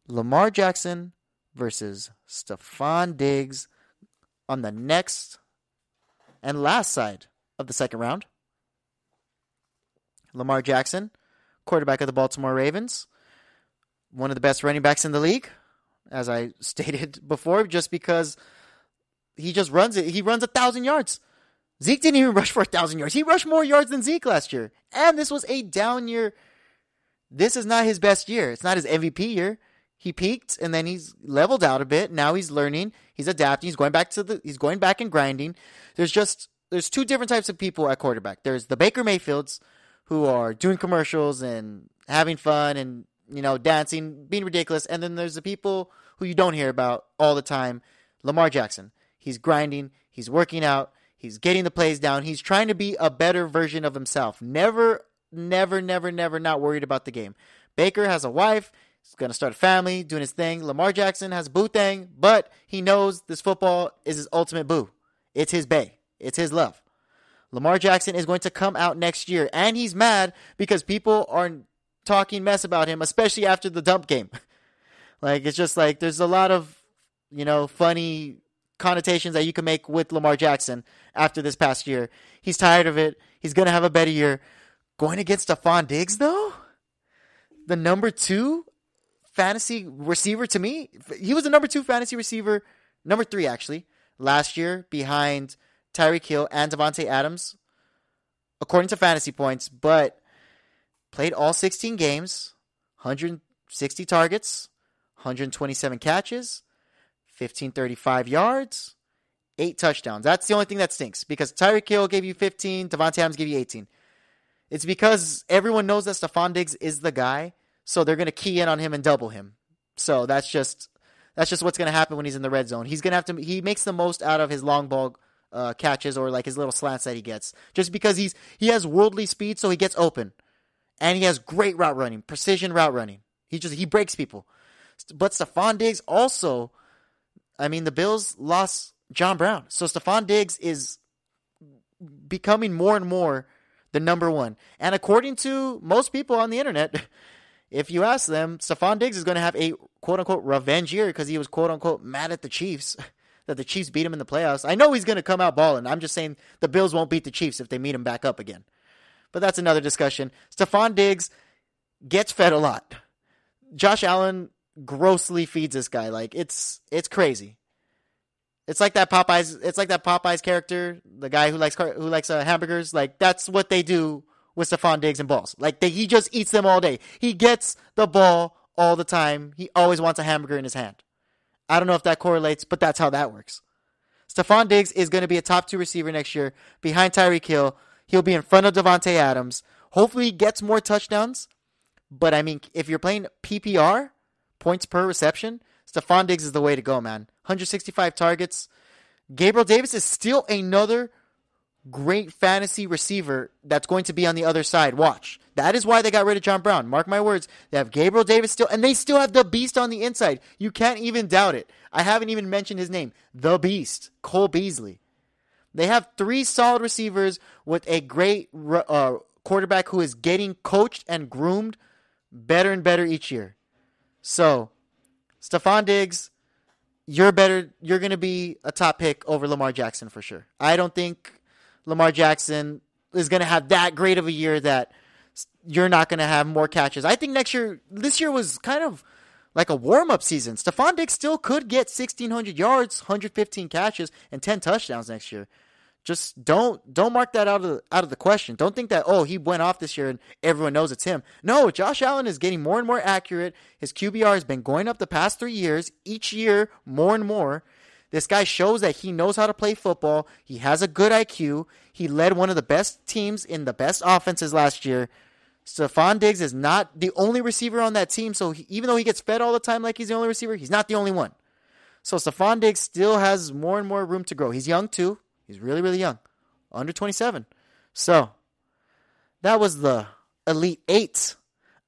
Speaker 2: Lamar Jackson versus Stephon Diggs on the next and last side of the second round. Lamar Jackson, quarterback of the Baltimore Ravens, one of the best running backs in the league, as I stated before, just because he just runs it. He runs 1,000 yards. Zeke didn't even rush for 1,000 yards. He rushed more yards than Zeke last year. And this was a down year. This is not his best year. It's not his MVP year. He peaked and then he's leveled out a bit. Now he's learning. He's adapting. He's going back and grinding. There's 2 different types of people at quarterback. There's the Baker Mayfields who are doing commercials and having fun and, dancing, being ridiculous. And then there's the people who you don't hear about all the time. Lamar Jackson. He's grinding. He's working out. He's getting the plays down. He's trying to be a better version of himself. Never not worried about the game. Baker has a wife. He's going to start a family, doing his thing. Lamar Jackson has a boo thing, but he knows this football is his ultimate boo. It's his bae. It's his love. Lamar Jackson is going to come out next year, and he's mad because people are talking mess about him, especially after the dump game. It's just like there's a lot of, funny connotations that you can make with Lamar Jackson after this past year. He's tired of it. He's going to have a better year. Going against Stephon Diggs, though? The number 2 fantasy receiver to me. He was the number 2 fantasy receiver, number 3 actually, last year behind Tyreek Hill and Davante Adams, according to fantasy points, but played all 16 games, 160 targets, 127 catches, 1,535 yards, 8 touchdowns. That's the only thing that stinks because Tyreek Hill gave you 15, Davante Adams gave you 18. It's because everyone knows that Stephon Diggs is the guy, so they're going to key in on him and double him. So that's just what's going to happen when he's in the red zone. He's going to have to. He makes the most out of his long ball catches or like his little slants that he gets, just because he has worldly speed, so he gets open, and he has great route running, precision route running. He breaks people. But Stephon Diggs also, I mean, the Bills lost John Brown, so Stephon Diggs is becoming more and more the number 1. And according to most people on the internet, if you ask them, Stephon Diggs is going to have a quote-unquote revenge year because he was quote-unquote mad at the Chiefs, that the Chiefs beat him in the playoffs. I know he's going to come out balling. I'm just saying the Bills won't beat the Chiefs if they meet him back up again. But that's another discussion. Stephon Diggs gets fed a lot. Josh Allen grossly feeds this guy. Like, it's crazy. It's like that Popeyes character, the guy who likes hamburgers. Like, that's what they do with Stephon Diggs and balls. Like, he just eats them all day. He gets the ball all the time. He always wants a hamburger in his hand. I don't know if that correlates, but that's how that works. Stephon Diggs is going to be a top 2 receiver next year behind Tyreek Hill. He'll be in front of Davante Adams. Hopefully he gets more touchdowns. But, I mean, if you're playing PPR, points per reception, Stephon Diggs is the way to go, man. 165 targets. Gabriel Davis is still another great fantasy receiver that's going to be on the other side. Watch. That is why they got rid of John Brown. Mark my words. They have Gabriel Davis still, and they still have the beast on the inside. You can't even doubt it. I haven't even mentioned his name. The Beast. Cole Beasley. They have 3 solid receivers with a great quarterback who is getting coached and groomed better and better each year. So, Stephon Diggs, you're better. You're going to be a top pick over Lamar Jackson for sure. I don't think Lamar Jackson is going to have that great of a year that you're not going to have more catches. I think this year was kind of like a warm-up season. Stephon Diggs still could get 1,600 yards, 115 catches, and 10 touchdowns next year. Just don't mark that out of the question. Don't think that, he went off this year and everyone knows it's him. No, Josh Allen is getting more and more accurate. His QBR has been going up the past 3 years. Each year, more and more. This guy shows that he knows how to play football. He has a good IQ. He led one of the best teams in the best offenses last year. Stephon Diggs is not the only receiver on that team, so even though he gets fed all the time like he's the only receiver, he's not the only one. So Stephon Diggs still has more and more room to grow. He's young too. He's really, really young. Under 27. So, that was the Elite 8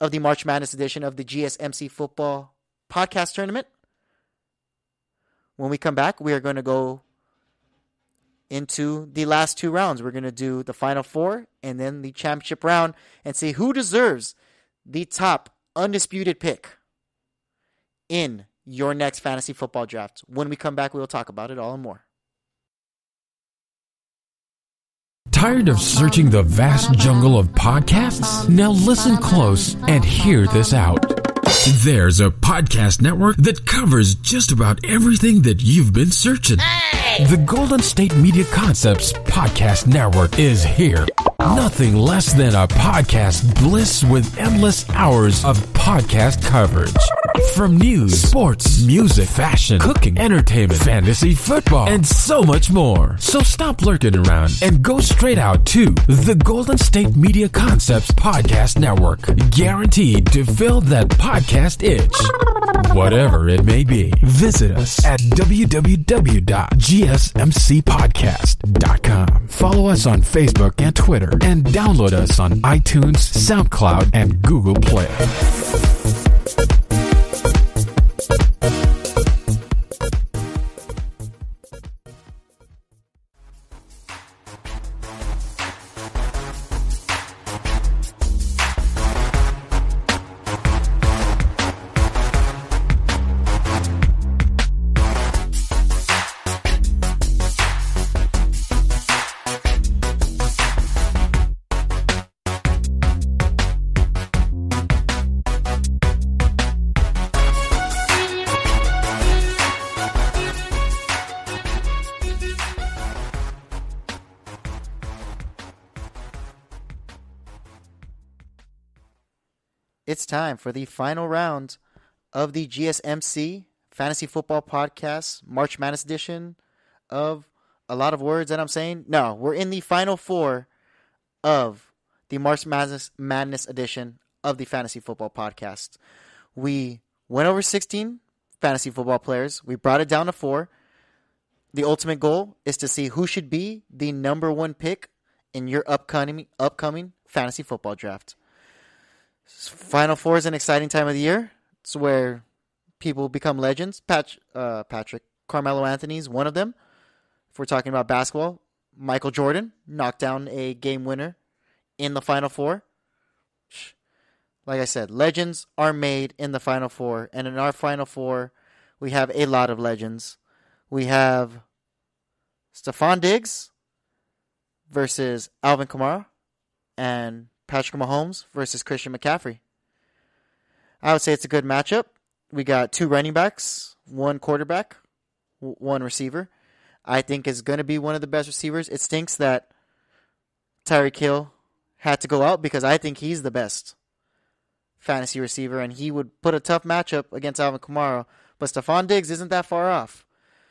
Speaker 2: of the March Madness edition of the GSMC Football Podcast Tournament. When we come back, we are going to go into the last 2 rounds. We're going to do the Final 4 and then the championship round and see who deserves the top undisputed pick in your next fantasy football draft. When we come back, we will talk about it all and more.
Speaker 1: Tired of searching the vast jungle of podcasts? Now listen close and hear this out. There's a podcast network that covers just about everything that you've been searching. Hey! The Golden State Media Concepts Podcast Network is here. Nothing less than a podcast bliss with endless hours of podcast coverage. From news, sports, music, fashion, cooking, entertainment, fantasy, football, and so much more. So stop lurking around and go straight out to the Golden State Media Concepts Podcast Network. Guaranteed to fill that podcast itch. Whatever it may be. Visit us at www.gsmcpodcast.com. Follow us on Facebook and Twitter and download us on iTunes, SoundCloud, and Google Play.
Speaker 2: it's time for the final round of the GSMC Fantasy Football Podcast March Madness edition of a lot of words that I'm saying. No, we're in the final four of the March Madness edition of the Fantasy Football Podcast. We went over 16 fantasy football players. We brought it down to 4. The ultimate goal is to see who should be the number 1 pick in your upcoming fantasy football draft. Final 4 is an exciting time of the year. It's where people become legends. Patrick Carmelo Anthony is one of them. If we're talking about basketball, Michael Jordan knocked down a game winner in the Final 4. Like I said, legends are made in the Final 4. And in our Final 4, we have a lot of legends. We have Stephon Diggs versus Alvin Kamara and Patrick Mahomes versus Christian McCaffrey. I would say it's a good matchup. We got 2 running backs, 1 quarterback, 1 receiver. I think is going to be one of the best receivers. It stinks that Tyreek Hill had to go out because I think he's the best fantasy receiver, and he would put a tough matchup against Alvin Kamara. But Stephon Diggs isn't that far off.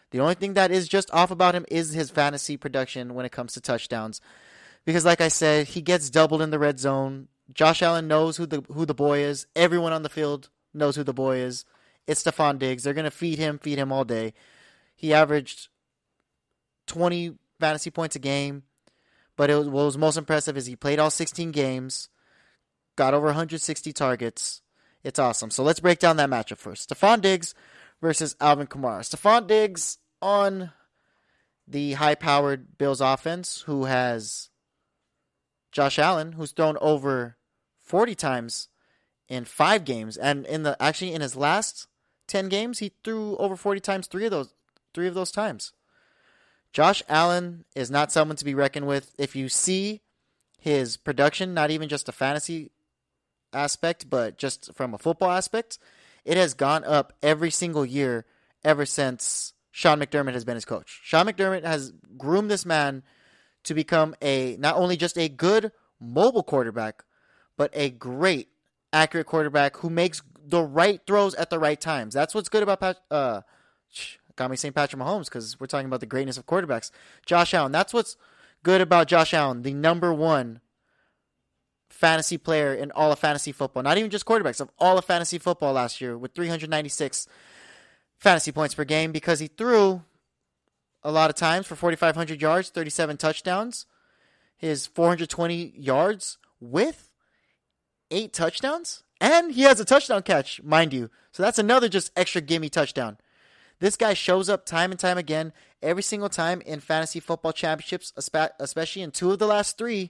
Speaker 2: The only thing that is just off about him is his fantasy production when it comes to touchdowns. Because like I said, he gets doubled in the red zone. Josh Allen knows who the boy is. Everyone on the field knows who the boy is. It's Stephon Diggs. They're going to feed him all day. He averaged 20 fantasy points a game. But what was most impressive is he played all 16 games, got over 160 targets. It's awesome. So let's break down that matchup first. Stephon Diggs versus Alvin Kamara. Stephon Diggs on the high-powered Bills offense, who has Josh Allen, who's thrown over 40 times in 5 games. And in his last 10 games, he threw over 40 times 3 of those times. Josh Allen is not someone to be reckoned with. If you see his production, not even just a fantasy aspect, but just from a football aspect, it has gone up every single year ever since Sean McDermott has been his coach. Sean McDermott has groomed this man to become not only just a good mobile quarterback, but a great accurate quarterback who makes the right throws at the right times. That's what's good about got me saying Patrick Mahomes because we're talking about the greatness of quarterbacks. Josh Allen. That's what's good about Josh Allen, the number 1 fantasy player in all of fantasy football. Not even just quarterbacks, of all of fantasy football last year with 396 fantasy points per game because he threw a lot of times for 4,500 yards, 37 touchdowns. His 420 yards with 8 touchdowns. And he has a touchdown catch, mind you. So that's another just extra gimme touchdown. This guy shows up time and time again, every single time in fantasy football championships, especially in 2 of the last 3.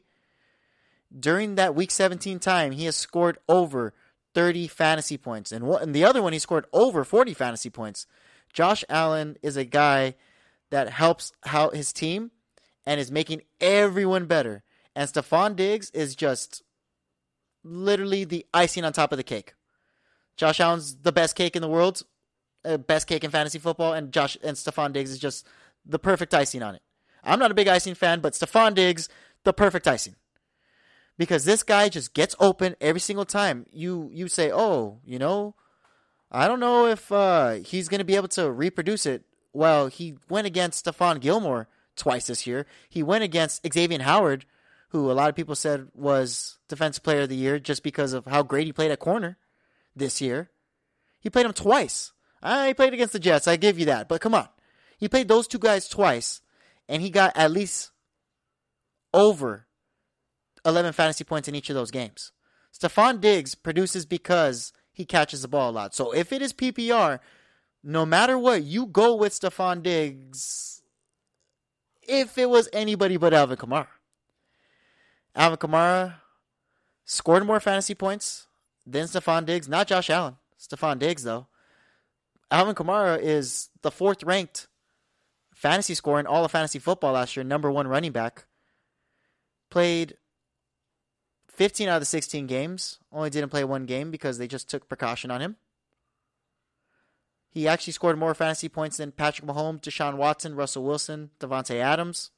Speaker 2: During that Week 17 time, he has scored over 30 fantasy points. And the other one, he scored over 40 fantasy points. Josh Allen is a guy that helps out his team and is making everyone better. And Stephon Diggs is just literally the icing on top of the cake. Josh Allen's the best cake in the world. Best cake in fantasy football, and Stephon Diggs is just the perfect icing on it. I'm not a big icing fan, but Stephon Diggs, the perfect icing. Because this guy just gets open every single time. You say, I don't know if he's going to be able to reproduce it. Well, he went against Stephon Gilmore twice this year. He went against Xavier Howard, who a lot of people said was Defensive Player of the Year just because of how great he played at corner this year. He played him twice. He played against the Jets. I give you that. But come on. He played those 2 guys twice, and he got at least over 11 fantasy points in each of those games. Stephon Diggs produces because he catches the ball a lot. So if it is PPR, no matter what, you go with Stephon Diggs if it was anybody but Alvin Kamara. Alvin Kamara scored more fantasy points than Stephon Diggs. Not Josh Allen. Stephon Diggs, though. Alvin Kamara is the 4th ranked fantasy scorer in all of fantasy football last year, number 1 running back. Played 15 out of the 16 games. Only didn't play 1 game because they just took precaution on him. He actually scored more fantasy points than Patrick Mahomes, Deshaun Watson, Russell Wilson, Devontae Adams.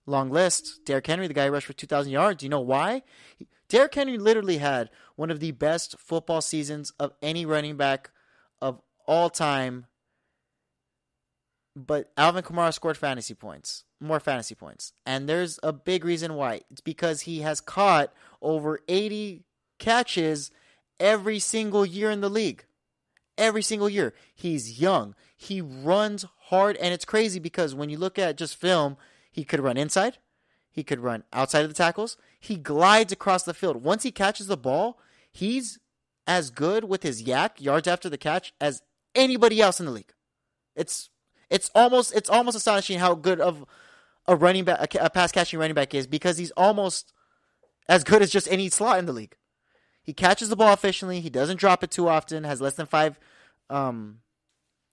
Speaker 2: long list. Derrick Henry, the guy who rushed for 2,000 yards. Do you know why? Derrick Henry literally had one of the best football seasons of any running back of all time. But Alvin Kamara scored more fantasy points. And there's a big reason why. It's because he has caught over 80 catches every single year in the league. Every single year. He's young. He runs hard. And it's crazy because when you look at just film, he could run inside. He could run outside of the tackles. He glides across the field. Once he catches the ball, he's as good with his yards after the catch, as anybody else in the league. It's almost astonishing how good of a running back, a pass catching running back is, because he's almost as good as just any slot in the league. He catches the ball efficiently. He doesn't drop it too often. Has less than 5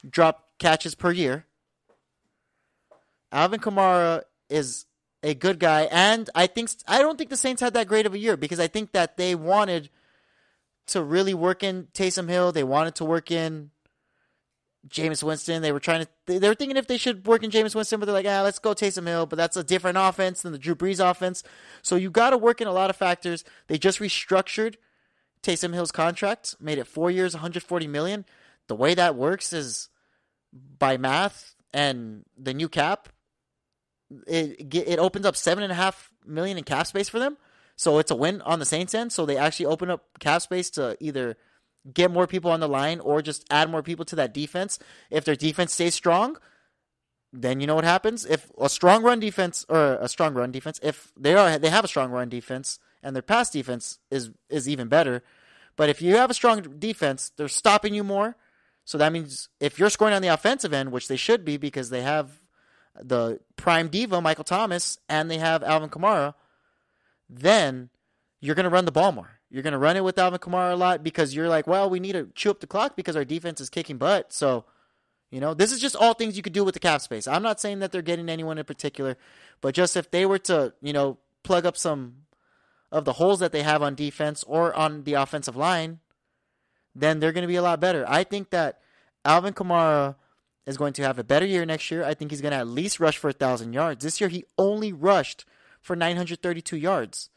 Speaker 2: drop catches per year. Alvin Kamara is a good guy, and I don't think the Saints had that great of a year, because I think that they wanted to really work in Taysom Hill. They wanted to work in Jameis Winston. They were thinking if they should work in Jameis Winston, but they're like, let's go Taysom Hill. But that's a different offense than the Drew Brees offense. So you got to work in a lot of factors. They just restructured Taysom Hill's contract, made it 4 years, $140 million. The way that works is by math and the new cap. It opens up $7.5 million in cap space for them. So it's a win on the Saints end. So they actually open up cap space to either get more people on the line or just add more people to that defense. If their defense stays strong, then you know what happens. If a strong run defense, if they have a strong run defense and their pass defense is even better. But if you have a strong defense, they're stopping you more. So that means if you're scoring on the offensive end, which they should be because they have the prime diva, Michael Thomas, and they have Alvin Kamara, then you're going to run the ball more. You're going to run it with Alvin Kamara a lot because you're like, well, we need to chew up the clock because our defense is kicking butt. So, this is just all things you could do with the cap space. I'm not saying that they're getting anyone in particular, but just if they were to, plug up some of the holes that they have on defense or on the offensive line, then they're going to be a lot better. I think that Alvin Kamara is going to have a better year next year. I think he's going to at least rush for 1,000 yards. This year, he only rushed for 932 yards.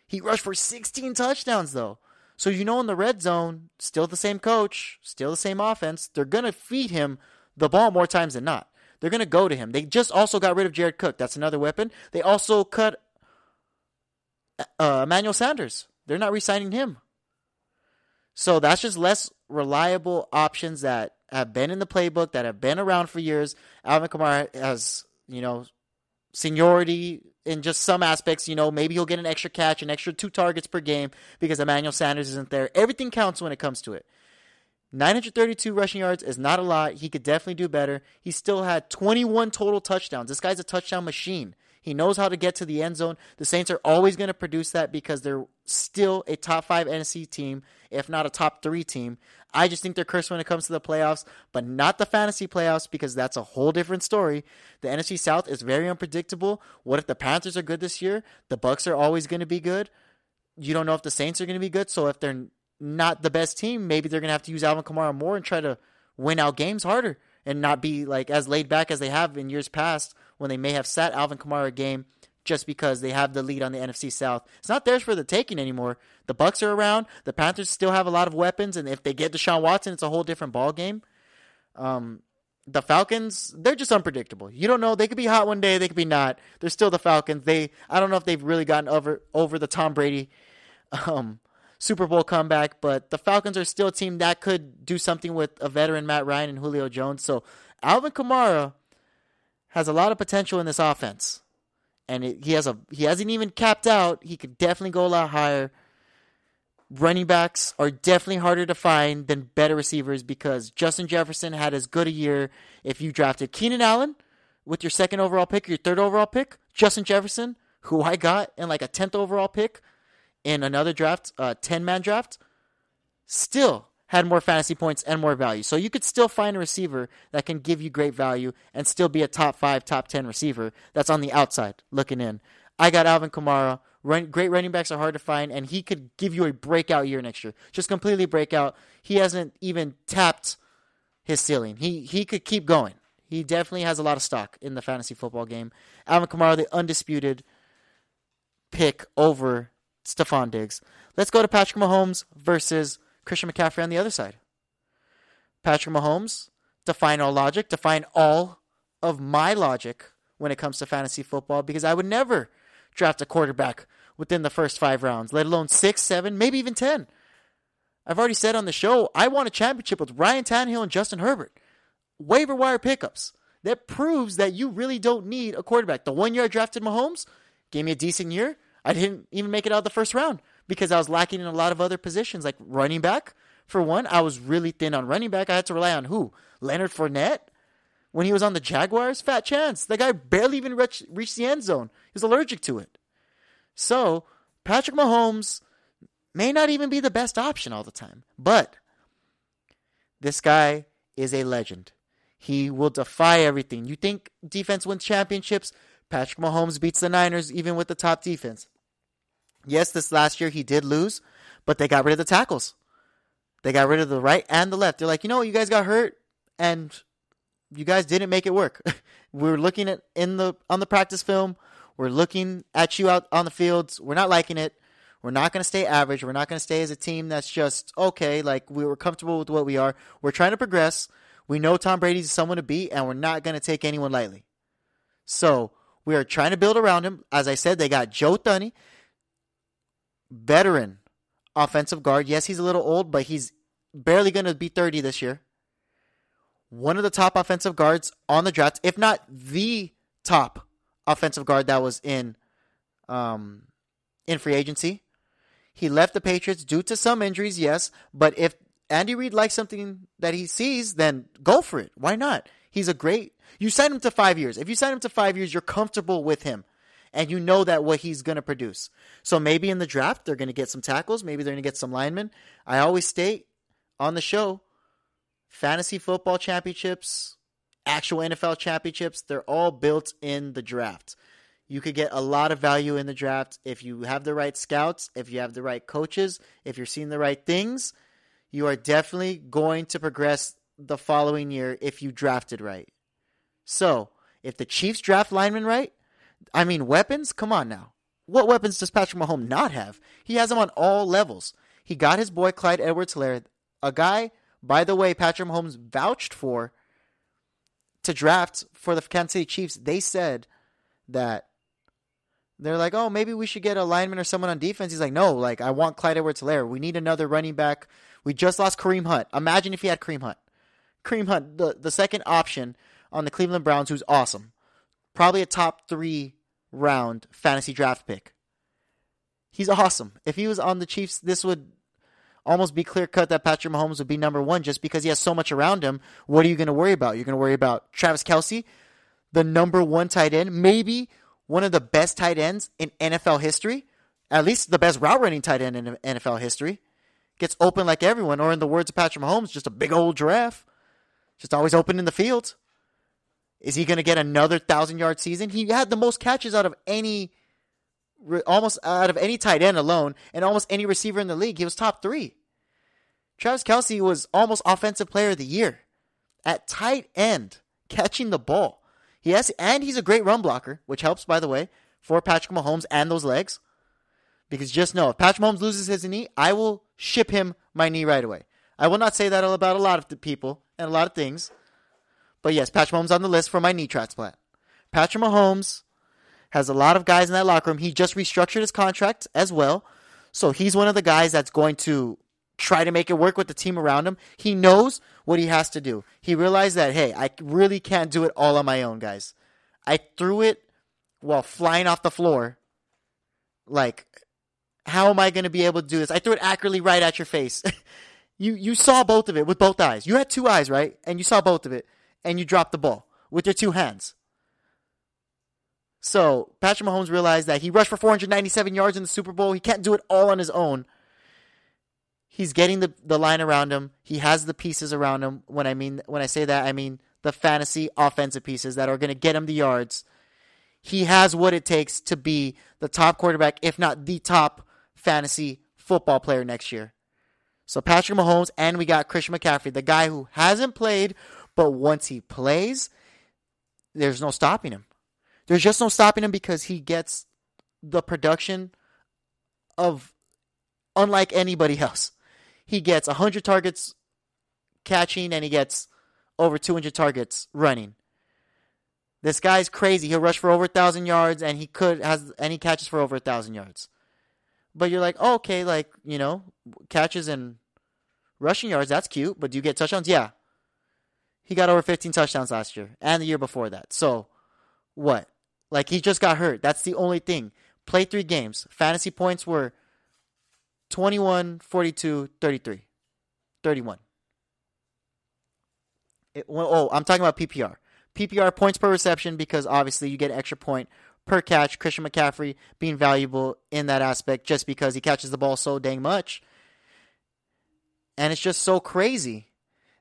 Speaker 2: He rushed for 16 touchdowns, though. So, in the red zone, still the same coach, still the same offense, they're going to feed him the ball more times than not. They're going to go to him. They just also got rid of Jared Cook. That's another weapon. They also cut Emmanuel Sanders. They're not re-signing him. So that's just less reliable options that have been in the playbook, that have been around for years. Alvin Kamara has, seniority in just some aspects. Maybe he'll get an extra catch, an extra 2 targets per game because Emmanuel Sanders isn't there. Everything counts when it comes to it. 932 rushing yards is not a lot. He could definitely do better. He still had 21 total touchdowns. This guy's a touchdown machine. He knows how to get to the end zone. The Saints are always going to produce that because they're still a top 5 NFC team, if not a top 3 team. I just think they're cursed when it comes to the playoffs, but not the fantasy playoffs because that's a whole different story. The NFC South is very unpredictable. What if the Panthers are good this year? The Bucs are always going to be good. You don't know if the Saints are going to be good, so if they're not the best team, maybe they're going to have to use Alvin Kamara more and try to win out games harder and not be like as laid back as they have in years past when they may have sat Alvin Kamara a game just because they have the lead on the NFC South. It's not theirs for the taking anymore. The Bucs are around. The Panthers still have a lot of weapons, and if they get Deshaun Watson, it's a whole different ball game. The Falcons, they're just unpredictable. You don't know. They could be hot one day. They could be not. They're still the Falcons. I don't know if they've really gotten over the Tom Brady Super Bowl comeback, but the Falcons are still a team that could do something with a veteran Matt Ryan and Julio Jones. So Alvin Kamara has a lot of potential in this offense, and he hasn't even capped out. He could definitely go a lot higher. Running backs are definitely harder to find than better receivers because Justin Jefferson had as good a year. If you drafted Keenan Allen with your 2nd overall pick, your 3rd overall pick, Justin Jefferson, who I got in like a 10th overall pick in another draft, 10-man draft, still had more fantasy points and more value. So you could still find a receiver that can give you great value and still be a top 5, top 10 receiver that's on the outside looking in. I got Alvin Kamara. Great running backs are hard to find, and he could give you a breakout year next year. Just completely breakout. He hasn't even tapped his ceiling. He could keep going. He definitely has a lot of stock in the fantasy football game. Alvin Kamara, the undisputed pick over Stephon Diggs. Let's go to Patrick Mahomes versus Christian McCaffrey on the other side. Patrick Mahomes, define all logic, define all of my logic when it comes to fantasy football, because I would never draft a quarterback within the first 5 rounds, let alone 6, 7, maybe even 10. I've already said on the show, I won a championship with Ryan Tannehill and Justin Herbert. Waiver wire pickups. That proves that you really don't need a quarterback. The 1 year I drafted Mahomes gave me a decent year. I didn't even make it out of the first round because I was lacking in a lot of other positions, like running back. For one, I was really thin on running back. I had to rely on who? Leonard Fournette? When he was on the Jaguars? Fat chance. The guy barely even reached the end zone. He was allergic to it. So, Patrick Mahomes may not even be the best option all the time. But this guy is a legend. He will defy everything. You think defense wins championships? Patrick Mahomes beats the Niners even with the top defense. Yes, this last year he did lose, but they got rid of the tackles. They got rid of the right and the left. They're like, you know what, you guys got hurt and you guys didn't make it work. We're looking at on the practice film. We're looking at you out on the fields. We're not liking it. We're not going to stay average. We're not going to stay as a team that's just, okay, like we were comfortable with what we are. We're trying to progress. We know Tom Brady's someone to beat, and we're not going to take anyone lightly. So we are trying to build around him. As I said, they got Joe Thuney, veteran offensive guard. Yes, he's a little old, but he's barely going to be 30 this year. One of the top offensive guards on the draft, if not the top offensive guard that was in free agency. He left the Patriots due to some injuries, yes, but if Andy Reid likes something that he sees, then go for it. Why not? He's a great... You sign him to 5 years. If you sign him to 5 years, you're comfortable with him. And you know that what he's going to produce. So maybe in the draft, they're going to get some tackles. Maybe they're going to get some linemen. I always state on the show, fantasy football championships, actual NFL championships, they're all built in the draft. You could get a lot of value in the draft if you have the right scouts, if you have the right coaches, if you're seeing the right things. You are definitely going to progress the following year if you drafted right. So, if the Chiefs draft linemen right, I mean, weapons? Come on now. What weapons does Patrick Mahomes not have? He has them on all levels. He got his boy Clyde Edwards-Helaire, a guy, by the way, Patrick Mahomes vouched for to draft for the Kansas City Chiefs. They said that they're like, oh, maybe we should get a lineman or someone on defense. He's like, no, like, I want Clyde Edwards-Helaire. We need another running back. We just lost Kareem Hunt. Imagine if he had Kareem Hunt. Kareem Hunt, the second option on the Cleveland Browns, who's awesome. Probably a top 3 round fantasy draft pick. He's awesome. If he was on the Chiefs, this would almost be clear cut that Patrick Mahomes would be number 1 just because he has so much around him. What are you going to worry about? You're going to worry about Travis Kelce, the number 1 tight end, maybe one of the best tight ends in NFL history, at least the best route running tight end in NFL history. Gets open like everyone, or in the words of Patrick Mahomes, just a big old giraffe. Just always open in the field. Is he going to get another 1,000-yard season? He had the most catches out of almost out of any tight end alone, and almost any receiver in the league. He was top 3. Travis Kelce was almost offensive player of the year at tight end, catching the ball. And he's a great run blocker, which helps, by the way, for Patrick Mahomes and those legs. Because just know, if Patrick Mahomes loses his knee, I will ship him my knee right away. I will not say that about a lot of the people and a lot of things. But yes, Patrick Mahomes on the list for my knee transplant. Patrick Mahomes has a lot of guys in that locker room. He just restructured his contract as well. So he's one of the guys that's going to try to make it work with the team around him. He knows what he has to do. He realized that, hey, I really can't do it all on my own, guys. I threw it while flying off the floor. Like, how am I going to be able to do this? I threw it accurately right at your face. You saw both of it with both eyes. You had 2 eyes, right? And you saw both of it. And you dropped the ball with your 2 hands. So, Patrick Mahomes realized that he rushed for 497 yards in the Super Bowl. He can't do it all on his own. He's getting the line around him. He has the pieces around him. When I say that, I mean the fantasy offensive pieces that are going to get him the yards. He has what it takes to be the top quarterback, if not the top fantasy football player next year. So Patrick Mahomes, and we got Christian McCaffrey, the guy who hasn't played, but once he plays, there's no stopping him. There's just no stopping him because he gets the production of unlike anybody else. He gets 100 targets catching and he gets over 200 targets running. This guy's crazy. He'll rush for over 1,000 yards and he catches for over 1,000 yards. But you're like, oh, okay, like, you know, catches and rushing yards, that's cute. But do you get touchdowns? Yeah. He got over 15 touchdowns last year and the year before that. So, what? Like, he just got hurt. That's the only thing. Played 3 games. Fantasy points were 21, 42, 33. 31. I'm talking about PPR. PPR, points per reception, because obviously you get an extra point per catch. Christian McCaffrey being valuable in that aspect just because he catches the ball so dang much. And it's just so crazy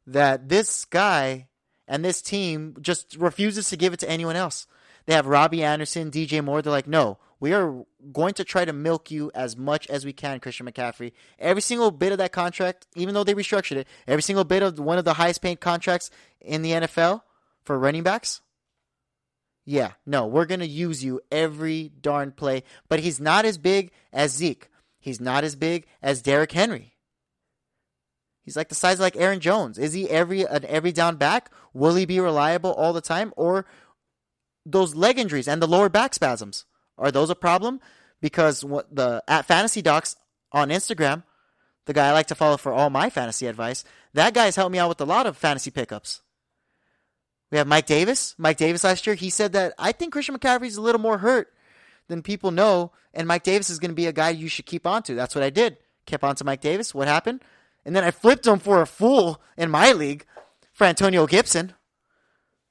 Speaker 2: that this guy and this team just refuses to give it to anyone else. They have Robbie Anderson, DJ Moore. They're like, no, we are going to try to milk you as much as we can, Christian McCaffrey. Every single bit of that contract, even though they restructured it, every single bit of one of the highest paid contracts in the NFL for running backs. Yeah, no, we're going to use you every darn play. But he's not as big as Zeke. He's not as big as Derrick Henry. He's like the size of like Aaron Jones. Is he an every down back? Will he be reliable all the time? Or those leg injuries and the lower back spasms, are those a problem? Because at Fantasy Docs on Instagram, the guy I like to follow for all my fantasy advice, that guy's helped me out with a lot of fantasy pickups. We have Mike Davis. Mike Davis last year, he said that I think Christian McCaffrey's a little more hurt than people know, and Mike Davis is going to be a guy you should keep on to. That's what I did. Kept on to Mike Davis. What happened? And then I flipped him for a fool in my league for Antonio Gibson.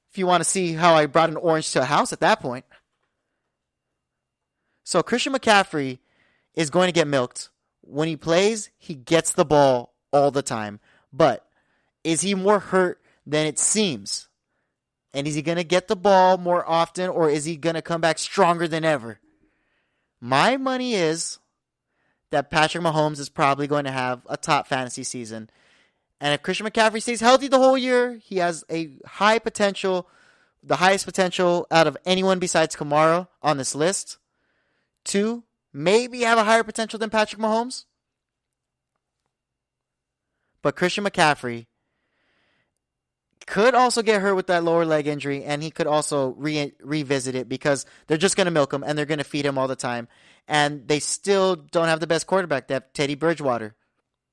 Speaker 2: If you want to see how I brought an orange to a house at that point. So Christian McCaffrey is going to get milked. When he plays, he gets the ball all the time. But is he more hurt than it seems? And is he going to get the ball more often, or is he going to come back stronger than ever? My money is that Patrick Mahomes is probably going to have a top fantasy season. And if Christian McCaffrey stays healthy the whole year, he has a high potential, the highest potential out of anyone besides Kamara on this list, to maybe have a higher potential than Patrick Mahomes. But Christian McCaffrey could also get hurt with that lower leg injury, and he could also revisit it because they're just going to milk him and they're going to feed him all the time. And they still don't have the best quarterback. They have Teddy Bridgewater.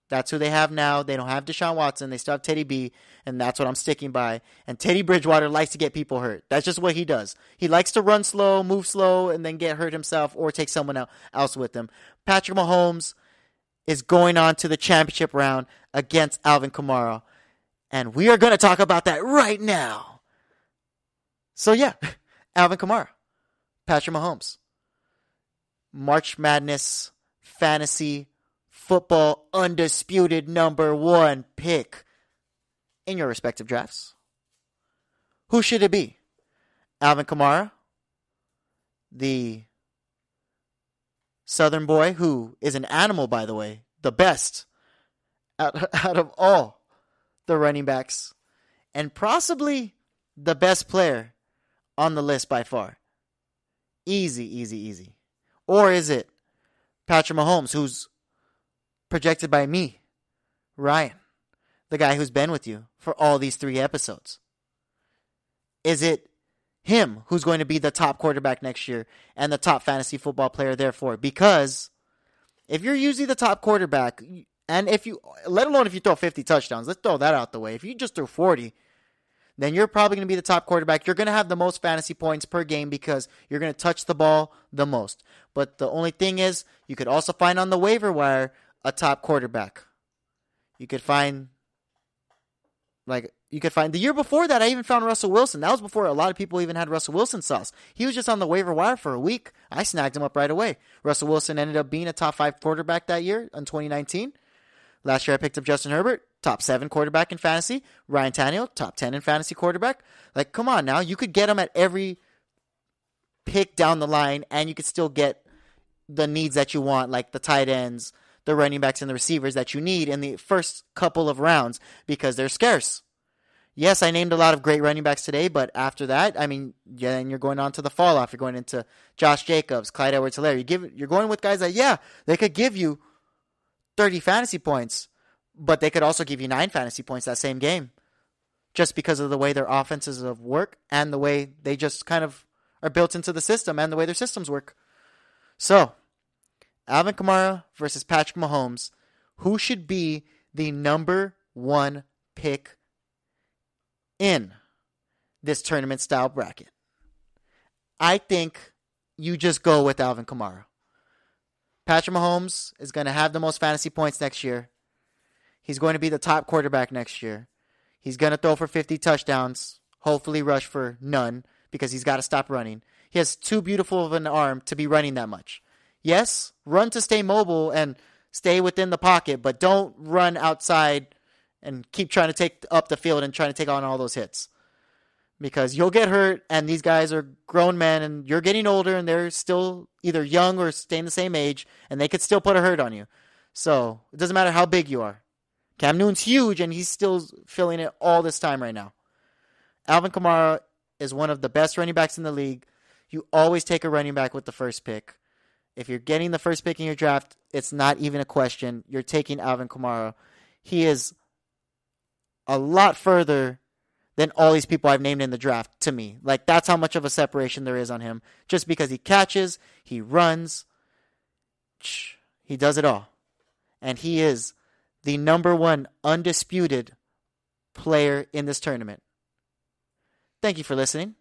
Speaker 2: That's who they have now. They don't have Deshaun Watson. They still have Teddy B, and that's what I'm sticking by. And Teddy Bridgewater likes to get people hurt. That's just what he does. He likes to run slow, move slow, and then get hurt himself or take someone else with him. Patrick Mahomes is going on to the championship round against Alvin Kamara. And we are going to talk about that right now. So yeah, Alvin Kamara, Patrick Mahomes. March Madness Fantasy Football Undisputed #1 pick in your respective drafts. Who should it be? Alvin Kamara, the Southern boy who is an animal, by the way, the best out of all the running backs, and possibly the best player on the list by far. Easy. Or is it Patrick Mahomes, who's projected by me, Ryan, the guy who's been with you for all these 3 episodes? Is it him who's going to be the top quarterback next year and the top fantasy football player therefore? Because if you're usually the top quarterback, and if you, let alone if you throw 50 touchdowns, let's throw that out the way. If you just threw 40, then you're probably going to be the top quarterback. You're going to have the most fantasy points per game because you're going to touch the ball the most. But the only thing is, you could also find on the waiver wire a top quarterback. You could find the year before that, I even found Russell Wilson. That was before a lot of people even had Russell Wilson sauce. He was just on the waiver wire for a week. I snagged him up right away. Russell Wilson ended up being a top 5 quarterback that year in 2019. Last year I picked up Justin Herbert, top 7 quarterback in fantasy. Ryan Tannehill, top 10 in fantasy quarterback. Like, come on now. You could get him at every pick down the line, and you could still get the needs that you want, like the tight ends, the running backs, and the receivers that you need in the first couple of rounds because they're scarce. Yes, I named a lot of great running backs today, but after that, I mean, yeah, and you're going on to the fall off. You're going into Josh Jacobs, Clyde Edwards-Helaire. You're going with guys that, yeah, they could give you 30 fantasy points, but they could also give you 9 fantasy points that same game, just because of the way their offenses work and the way they just kind of are built into the system and the way their systems work. So, Alvin Kamara versus Patrick Mahomes. Who should be the number 1 pick in this tournament style bracket? I think you just go with Alvin Kamara. Patrick Mahomes is going to have the most fantasy points next year. He's going to be the top quarterback next year. He's going to throw for 50 touchdowns, hopefully rush for none, because he's got to stop running. He has too beautiful of an arm to be running that much. Yes, run to stay mobile and stay within the pocket, but don't run outside and keep trying to take up the field and trying to take on all those hits. Because you'll get hurt, and these guys are grown men, and you're getting older, and they're still either young or staying the same age, and they could still put a hurt on you. So it doesn't matter how big you are. Cam Newton's huge, and he's still feeling it all this time right now. Alvin Kamara is one of the best running backs in the league. You always take a running back with the first pick. If you're getting the first pick in your draft, it's not even a question. You're taking Alvin Kamara. He is a lot further than all these people I've named in the draft to me. Like, that's how much of a separation there is on him. Just because he catches, he runs, he does it all. And he is the number 1 undisputed player in this tournament. Thank you for listening.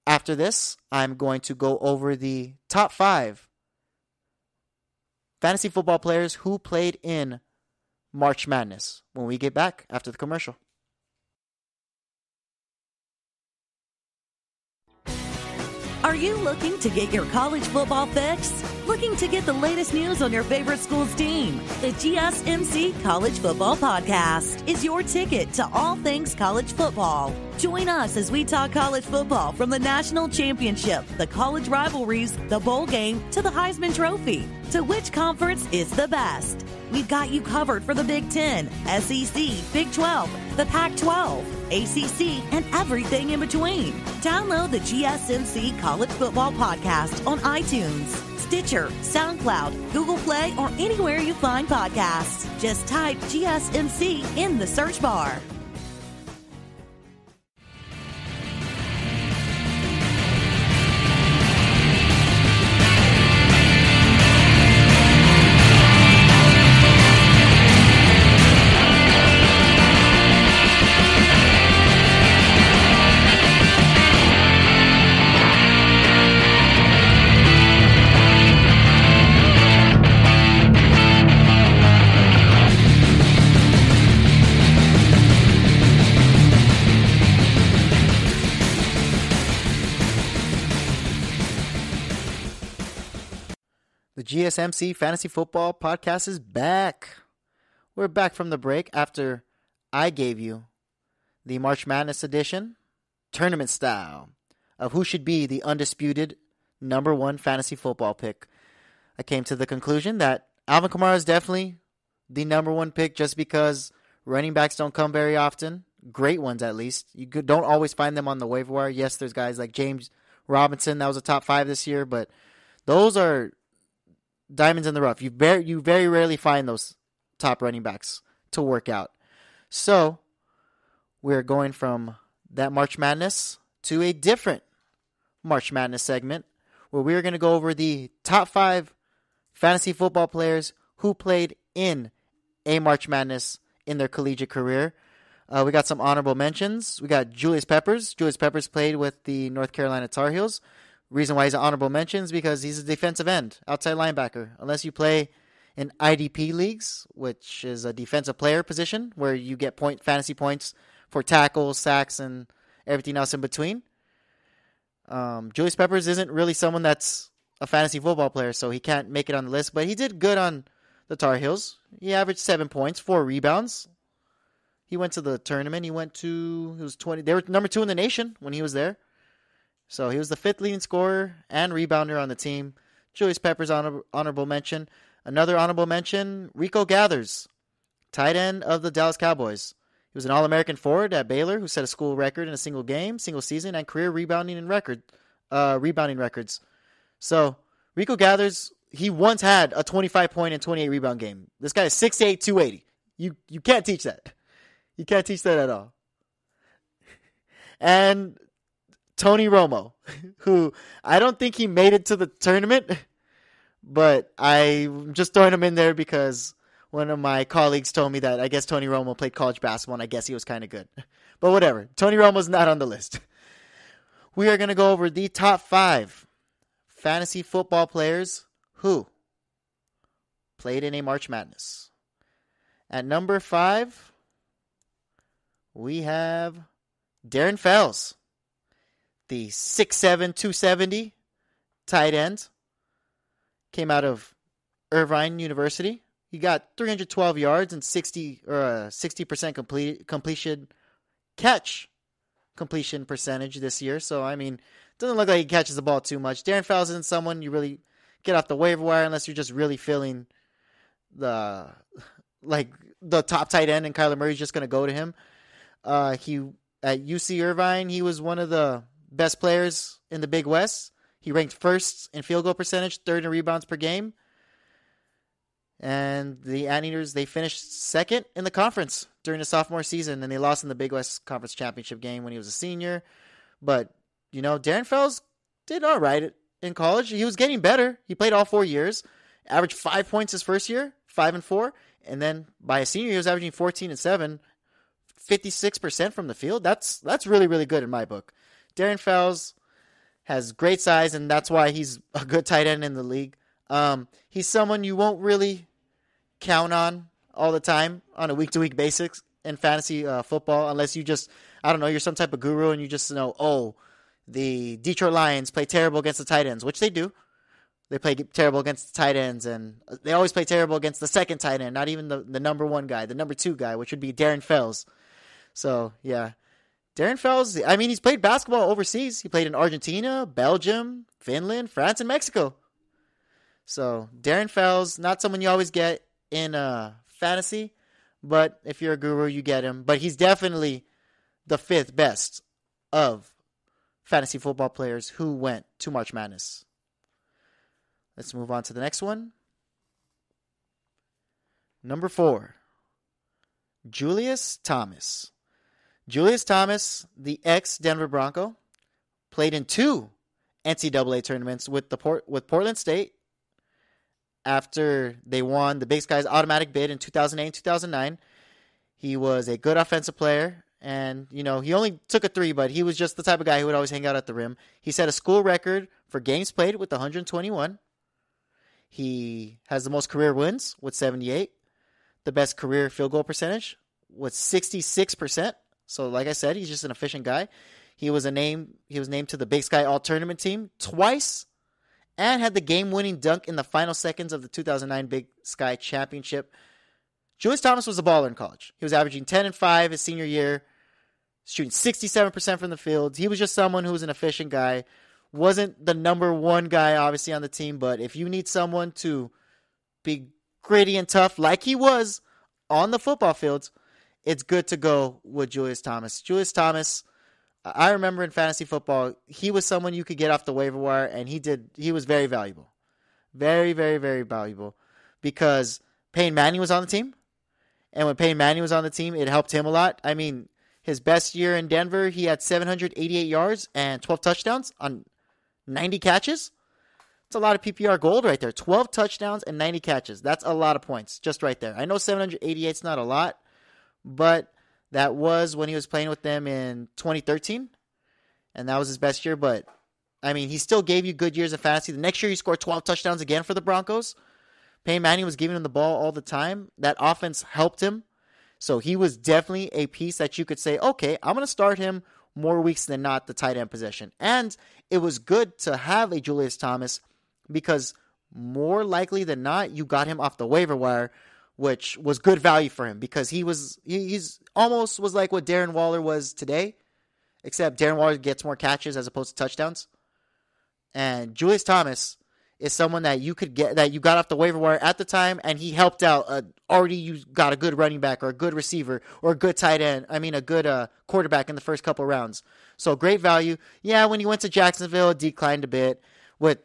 Speaker 2: After this, I'm going to go over the top 5 fantasy football players who played in March Madness when we get back after the commercial.
Speaker 4: Are you looking to get your college football fix? Looking to get the latest news on your favorite school's team? The GSMC College Football Podcast is your ticket to all things college football. Join us as we talk college football from the national championship, the college rivalries, the bowl game, to the Heisman Trophy. To which conference is the best? We've got you covered for the Big Ten, SEC, Big 12, the Pac-12, ACC, and everything in between. Download the GSMC College Football Podcast on iTunes, Stitcher, SoundCloud, Google Play, or anywhere you find podcasts. Just type GSMC in the search bar.
Speaker 2: The GSMC Fantasy Football Podcast is back. We're back from the break after I gave you the March Madness edition, tournament style, of who should be the undisputed number 1 fantasy football pick. I came to the conclusion that Alvin Kamara is definitely the number 1 pick just because running backs don't come very often. Great ones, at least. You don't always find them on the waiver wire. Yes, there's guys like James Robinson that was a top 5 this year, but those are diamonds in the rough. You very rarely find those top running backs to work out. So we're going from that March Madness to a different March Madness segment where we're going to go over the top 5 fantasy football players who played in a March Madness in their collegiate career. We got some honorable mentions. We got Julius Peppers. Julius Peppers played with the North Carolina Tar Heels. Reason why he's an honorable mention is because he's a defensive end, outside linebacker. Unless you play in IDP leagues, which is a defensive player position where you get fantasy points for tackles, sacks, and everything else in between. Julius Peppers isn't really someone that's a fantasy football player, so he can't make it on the list. But he did good on the Tar Heels. He averaged 7 points, 4 rebounds. He went to the tournament. He was 20. They were number 2 in the nation when he was there. So he was the 5th leading scorer and rebounder on the team. Julius Peppers honorable mention. Another honorable mention, Rico Gathers, tight end of the Dallas Cowboys. He was an All-American forward at Baylor who set a school record in a single game, single season, and career rebounding records. So Rico Gathers, he once had a 25-point and 28-rebound game. This guy is 6'8", 280. You can't teach that. You can't teach that at all. And Tony Romo, who I don't think he made it to the tournament, but I'm just throwing him in there because one of my colleagues told me that I guess Tony Romo played college basketball, and I guess he was kind of good. But whatever. Tony Romo's not on the list. We are going to go over the top 5 fantasy football players who played in a March Madness. At number 5, we have Darren Fells, the 6'7", 270 tight end. Came out of Irvine University. He got 312 yards and 60% completion percentage this year. So, I mean, doesn't look like he catches the ball too much. Darren Fells isn't someone you really get off the waiver wire unless you're just really feeling the top tight end and Kyler Murray's just going to go to him. He at UC Irvine, he was one of the best players in the Big West. He ranked first in field goal percentage, third in rebounds per game. And the Anteaters, they finished second in the conference during the sophomore season, and they lost in the Big West Conference Championship game when he was a senior. But, Darren Fells did all right in college. He was getting better. He played all 4 years, averaged 5 points his first year, 5 and 4. And then by a senior, he was averaging 14 and 7, 56% from the field. That's really, really good in my book. Darren Fells has great size, and that's why he's a good tight end in the league. He's someone you won't really count on all the time on a week-to-week basis in fantasy football unless you just, you're some type of guru and you just know, the Detroit Lions play terrible against the tight ends, which they do. They play terrible against the tight ends, and they always play terrible against the second tight end, not even the number 1 guy, the number 2 guy, which would be Darren Fells. So, yeah. Darren Fells, he's played basketball overseas. He played in Argentina, Belgium, Finland, France, and Mexico. So, Darren Fells, not someone you always get in fantasy, but if you're a guru, you get him. But he's definitely the 5th best of fantasy football players who went to March Madness. Let's move on to the next one. Number 4, Julius Thomas. Julius Thomas, the ex-Denver Bronco, played in 2 NCAA tournaments with Portland State after they won the Big Sky's automatic bid in 2008 and 2009. He was a good offensive player, and, he only took a 3, but he was just the type of guy who would always hang out at the rim. He set a school record for games played with 121. He has the most career wins with 78. The best career field goal percentage with 66%. So, like I said, he's just an efficient guy. He was named to the Big Sky All-Tournament team twice and had the game-winning dunk in the final seconds of the 2009 Big Sky Championship. Julius Thomas was a baller in college. He was averaging 10 and 5 his senior year, shooting 67% from the field. He was just someone who was an efficient guy. Wasn't the number 1 guy, obviously, on the team, but if you need someone to be gritty and tough like he was on the football fields, it's good to go with Julius Thomas. Julius Thomas, I remember in fantasy football, he was someone you could get off the waiver wire, and he was very valuable. Very, very, very valuable. Because Peyton Manning was on the team, and when Peyton Manning was on the team, it helped him a lot. His best year in Denver, he had 788 yards and 12 touchdowns on 90 catches. It's a lot of PPR gold right there. 12 touchdowns and 90 catches. That's a lot of points just right there. I know 788 is not a lot, but that was when he was playing with them in 2013, and that was his best year. But, he still gave you good years of fantasy. The next year, he scored 12 touchdowns again for the Broncos. Peyton Manning was giving him the ball all the time. That offense helped him. So he was definitely a piece that you could say, okay, I'm going to start him more weeks than not, the tight end position. And it was good to have a Julius Thomas because more likely than not, you got him off the waiver wire, which was good value for him because he's almost was like what Darren Waller was today, except Darren Waller gets more catches as opposed to touchdowns. And Julius Thomas is someone that you could get, that you got off the waiver wire at the time, and he helped out. Already you got a good running back or a good receiver or a good tight end. I mean, a good quarterback in the first couple rounds. So great value. Yeah, when he went to Jacksonville, it declined a bit with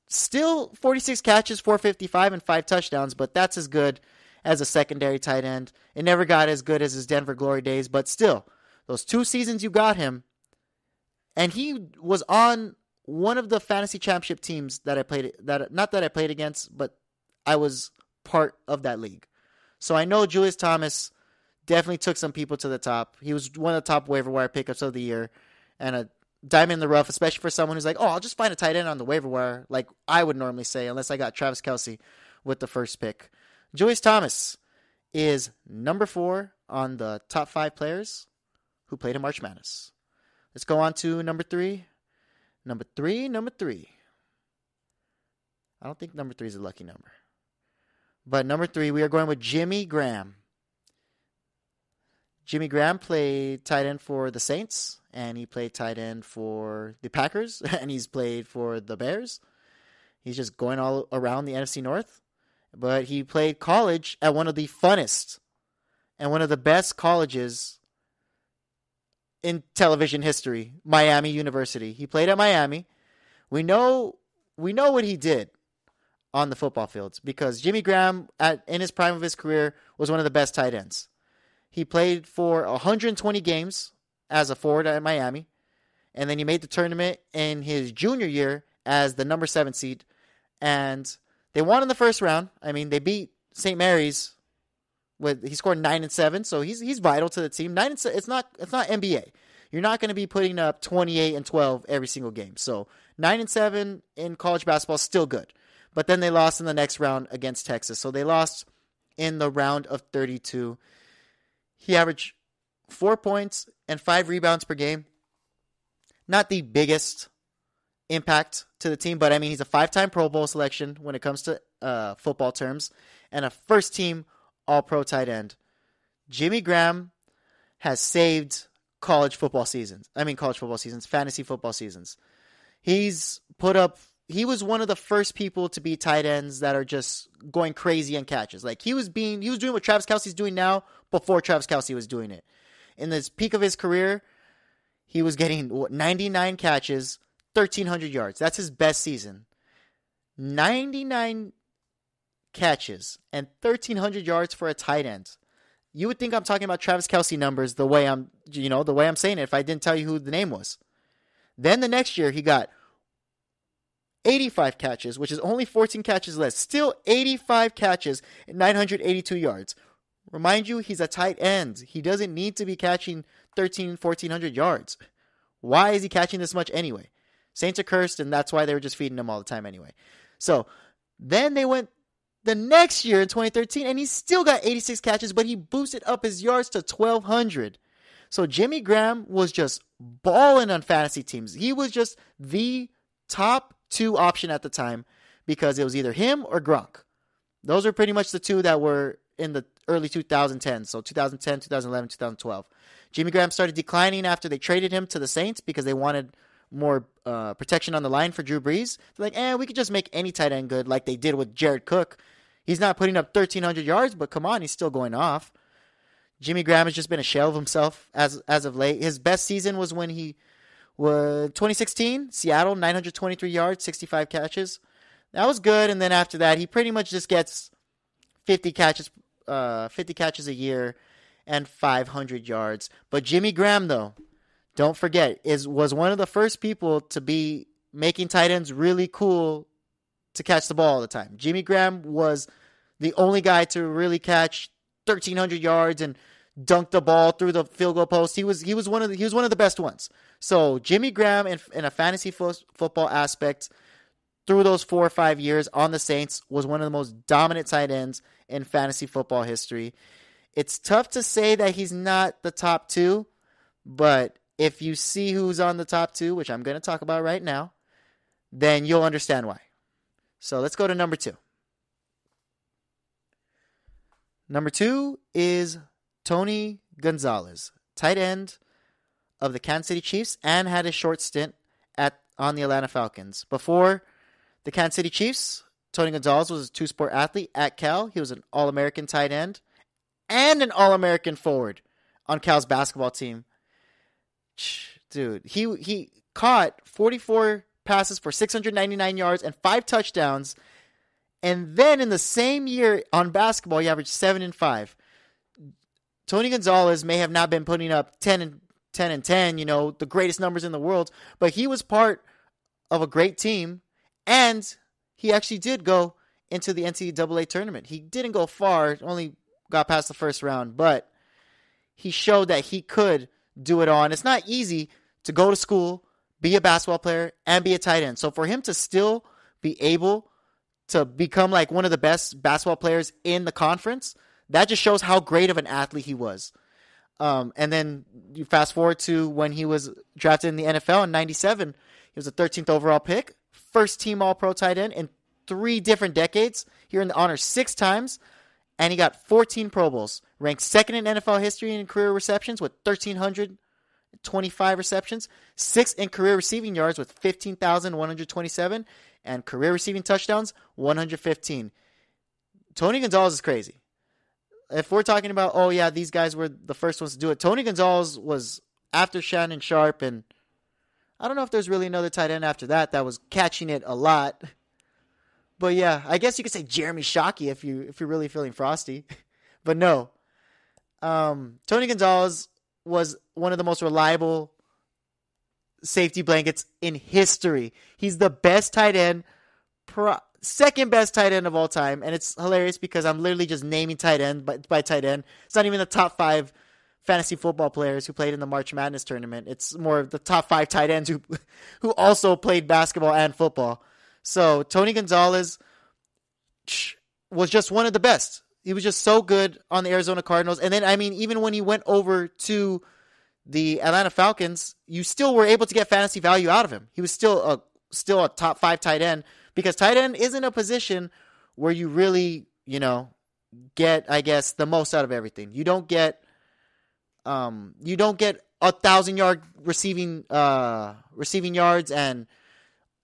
Speaker 2: still 46 catches, 455, and 5 touchdowns, but that's as good as a secondary tight end. It never got as good as his Denver Glory days, but still, those 2 seasons you got him, and he was on one of the fantasy championship teams that I played, not that I played against, but I was part of that league. So I know Julius Thomas definitely took some people to the top. He was one of the top waiver wire pickups of the year, and a diamond in the rough, especially for someone who's like, oh, I'll just find a tight end on the waiver wire, like I would normally say, unless I got Travis Kelce with the first pick. Julius Thomas is number 4 on the top 5 players who played in March Madness. Let's go on to number 3. Number three. I don't think number 3 is a lucky number. But number 3, we are going with Jimmy Graham. Jimmy Graham played tight end for the Saints, and he played tight end for the Packers, and he's played for the Bears. He's just going all around the NFC North. But he played college at one of the funnest and one of the best colleges in television history, Miami University. He played at Miami. We know what he did on the football fields because Jimmy Graham, in his prime of his career, was one of the best tight ends. He played for 120 games as a forward at Miami, and then he made the tournament in his junior year as the number 7 seed, and they won in the first round. I mean, they beat St. Mary's. He scored 9 and 7, so he's vital to the team. 9 and 7, it's not NBA. You're not going to be putting up 28 and 12 every single game. So 9 and 7 in college basketball is still good. But then they lost in the next round against Texas. So they lost in the round of 32. He averaged 4 points and 5 rebounds per game. Not the biggest impact to the team, but I mean, he's a 5-time Pro Bowl selection when it comes to football terms, and a first-team All-Pro tight end. Jimmy Graham has saved fantasy football seasons. He was one of the first people to be tight ends that are just going crazy on catches. Like he was doing what Travis Kelce's doing now before Travis Kelce was doing it. In this peak of his career, he was getting 99 catches, 1,300 yards. That's his best season. 99 catches and 1,300 yards for a tight end. You would think I'm talking about Travis Kelce numbers the way I'm saying it if I didn't tell you who the name was. Then the next year he got 85 catches, which is only 14 catches less. Still 85 catches and 982 yards. Remind you, he's a tight end. He doesn't need to be catching 1,400 yards. Why is he catching this much anyway? Saints are cursed, and that's why they were just feeding him all the time anyway. So then they went the next year in 2013, and he still got 86 catches, but he boosted up his yards to 1,200. So Jimmy Graham was just balling on fantasy teams. He was just the top 2 option at the time because it was either him or Gronk. Those are pretty much the 2 that were in the early 2010s. So 2010, 2011, 2012. Jimmy Graham started declining after they traded him to the Saints because they wanted more protection on the line for Drew Brees. They're like, we could just make any tight end good like they did with Jared Cook. He's not putting up 1,300 yards, but come on, he's still going off. Jimmy Graham has just been a shell of himself as of late. His best season was when he was 2016, Seattle, 923 yards, 65 catches. That was good, and then after that, he pretty much just gets 50 catches a year and 500 yards. But Jimmy Graham, though, don't forget, was one of the first people to be making tight ends really cool to catch the ball all the time. Jimmy Graham was the only guy to really catch 1,300 yards and dunk the ball through the field goal post. He was one of the best ones. So Jimmy Graham, in a fantasy football aspect, through those 4 or 5 years on the Saints, was one of the most dominant tight ends in fantasy football history. It's tough to say that he's not the top 2, but if you see who's on the top 2, which I'm going to talk about right now, then you'll understand why. So let's go to number 2. Number 2 is Tony Gonzalez, tight end of the Kansas City Chiefs, and had a short stint on the Atlanta Falcons before The Kansas City Chiefs, Tony Gonzalez was a two-sport athlete at Cal. He was an All-American tight end and an All-American forward on Cal's basketball team. Dude, he caught 44 passes for 699 yards and 5 touchdowns. And then in the same year on basketball, he averaged 7 and 5. Tony Gonzalez may have not been putting up 10 and 10, the greatest numbers in the world, but he was part of a great team, and he actually did go into the NCAA tournament. He didn't go far, only got past the first round, but he showed that he could do it all. And it's not easy to go to school, be a basketball player, and be a tight end. So for him to still be able to become like one of the best basketball players in the conference, that just shows how great of an athlete he was. And then you fast forward to when he was drafted in the NFL in 97. He was a 13th overall pick, first team All-Pro tight end in 3 different decades. He earned the honor 6 times, and he got 14 Pro Bowls. Ranked second in NFL history in career receptions with 1,325 receptions, 6th in career receiving yards with 15,127, and career receiving touchdowns, 115. Tony Gonzalez is crazy. If we're talking about, these guys were the first ones to do it, Tony Gonzalez was after Shannon Sharp, and I don't know if there's really another tight end after that was catching it a lot. But yeah, I guess you could say Jeremy Shockey if you're really feeling frosty. But no. Tony Gonzalez was one of the most reliable safety blankets in history. He's the best tight end, second best tight end of all time. And it's hilarious because I'm literally just naming tight end by tight end. It's not even the top 5 fantasy football players who played in the March Madness tournament. It's more of the top 5 tight ends who also played basketball and football. So Tony Gonzalez was just one of the best. He was just so good on the Arizona Cardinals. And then, even when he went over to the Atlanta Falcons, you still were able to get fantasy value out of him. He was still a top 5 tight end, because tight end isn't a position where you really, get, I guess, the most out of everything. You don't get 1,000-yard receiving yards and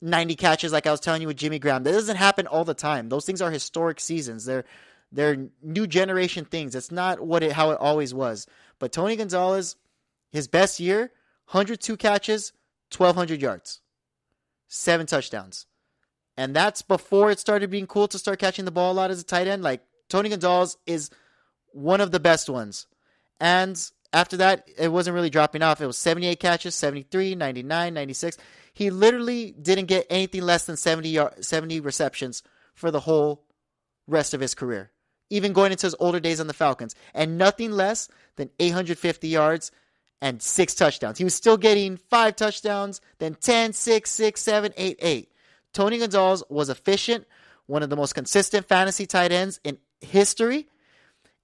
Speaker 2: 90 catches like I was telling you with Jimmy Graham. That doesn't happen all the time. Those things are historic seasons. They're new generation things. It's not how it always was. But Tony Gonzalez, his best year, 102 catches, 1,200 yards, 7 touchdowns. And that's before it started being cool to start catching the ball a lot as a tight end. Like, Tony Gonzalez is one of the best ones. And after that, it wasn't really dropping off. It was 78 catches, 73, 99, 96. He literally didn't get anything less than 70 receptions for the whole rest of his career, even going into his older days on the Falcons, and nothing less than 850 yards and 6 touchdowns. He was still getting 5 touchdowns, then 10, 6, 6, 7, 8, 8. Tony Gonzalez was efficient, one of the most consistent fantasy tight ends in history.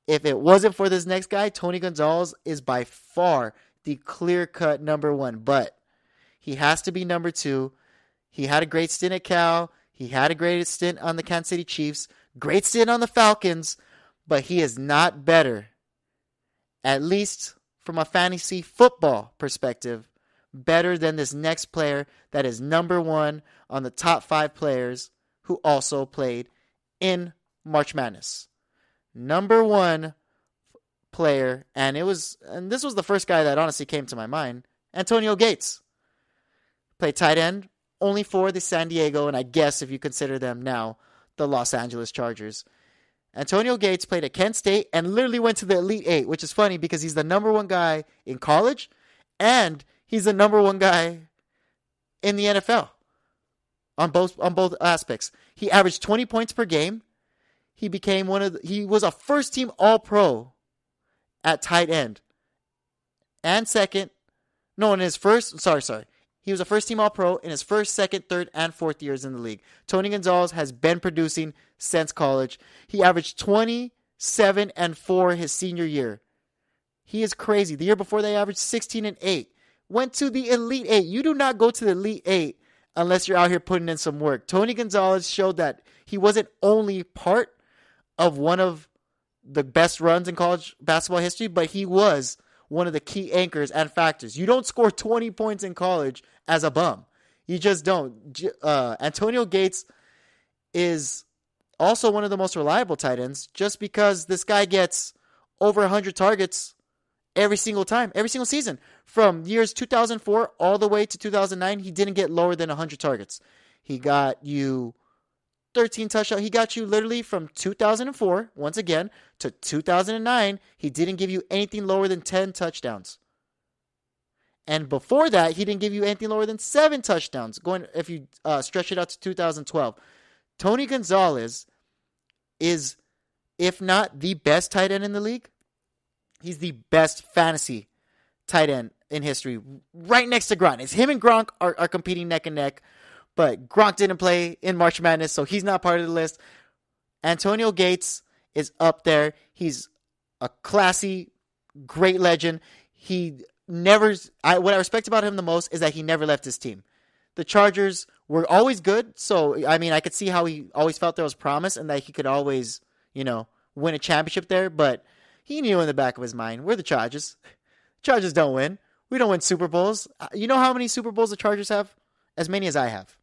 Speaker 2: If it wasn't for this next guy, Tony Gonzalez is by far the clear-cut number 1, but he has to be number 2. He had a great stint at Cal. He had a great stint on the Kansas City Chiefs. Great stint on the Falcons, but he is not better, at least from a fantasy football perspective, better than this next player that is number 1 on the top 5 players who also played in March Madness. Number 1 player, and this was the first guy that honestly came to my mind, Antonio Gates. Played tight end only for the San Diego, and I guess if you consider them now, the Los Angeles Chargers. Antonio Gates played at Kent State and literally went to the Elite 8, which is funny because he's the number 1 guy in college and he's the number 1 guy in the NFL on both aspects. He averaged 20 points per game. He was a first team All-Pro at tight end. And he was a first team All-Pro in his first, second, third, and fourth years in the league. Tony Gonzalez has been producing since college. He averaged 27 and 4 his senior year. He is crazy. The year before they averaged 16 and 8. Went to the Elite 8. You do not go to the Elite 8 unless you're out here putting in some work. Tony Gonzalez showed that he wasn't only part of one of the best runs in college basketball history, but he was one of the key anchors and factors. You don't score 20 points in college as a bum. You just don't. Antonio Gates is also one of the most reliable tight ends just because this guy gets over 100 targets every single time, every single season. From years 2004 all the way to 2009, he didn't get lower than 100 targets. He got you 13 touchdowns. He got you literally from 2004, once again, to 2009. He didn't give you anything lower than 10 touchdowns. And before that, he didn't give you anything lower than 7 touchdowns. Going, if you stretch it out to 2012. Tony Gonzalez is, if not the best tight end in the league, he's the best fantasy tight end in history. Right next to Gronk. It's him and Gronk are competing neck and neck. But Gronk didn't play in March Madness, so he's not part of the list. Antonio Gates is up there. He's a classy, great legend. What I respect about him the most is that he never left his team. The Chargers were always good, so I could see how he always felt there was promise and that he could always, win a championship there. But he knew in the back of his mind, we're the Chargers. Chargers don't win. We don't win Super Bowls. You know how many Super Bowls the Chargers have? As many as I have.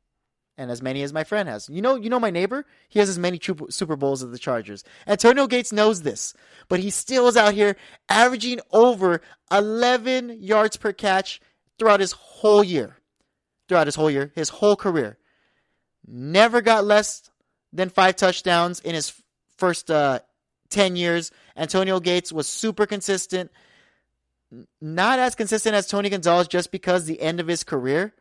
Speaker 2: And as many as my friend has. You know my neighbor? He has as many Super Bowls as the Chargers. Antonio Gates knows this. But he still is out here averaging over 11 yards per catch throughout his whole year. His whole career. Never got less than 5 touchdowns in his first 10 years. Antonio Gates was super consistent. Not as consistent as Tony Gonzalez just because the end of his career,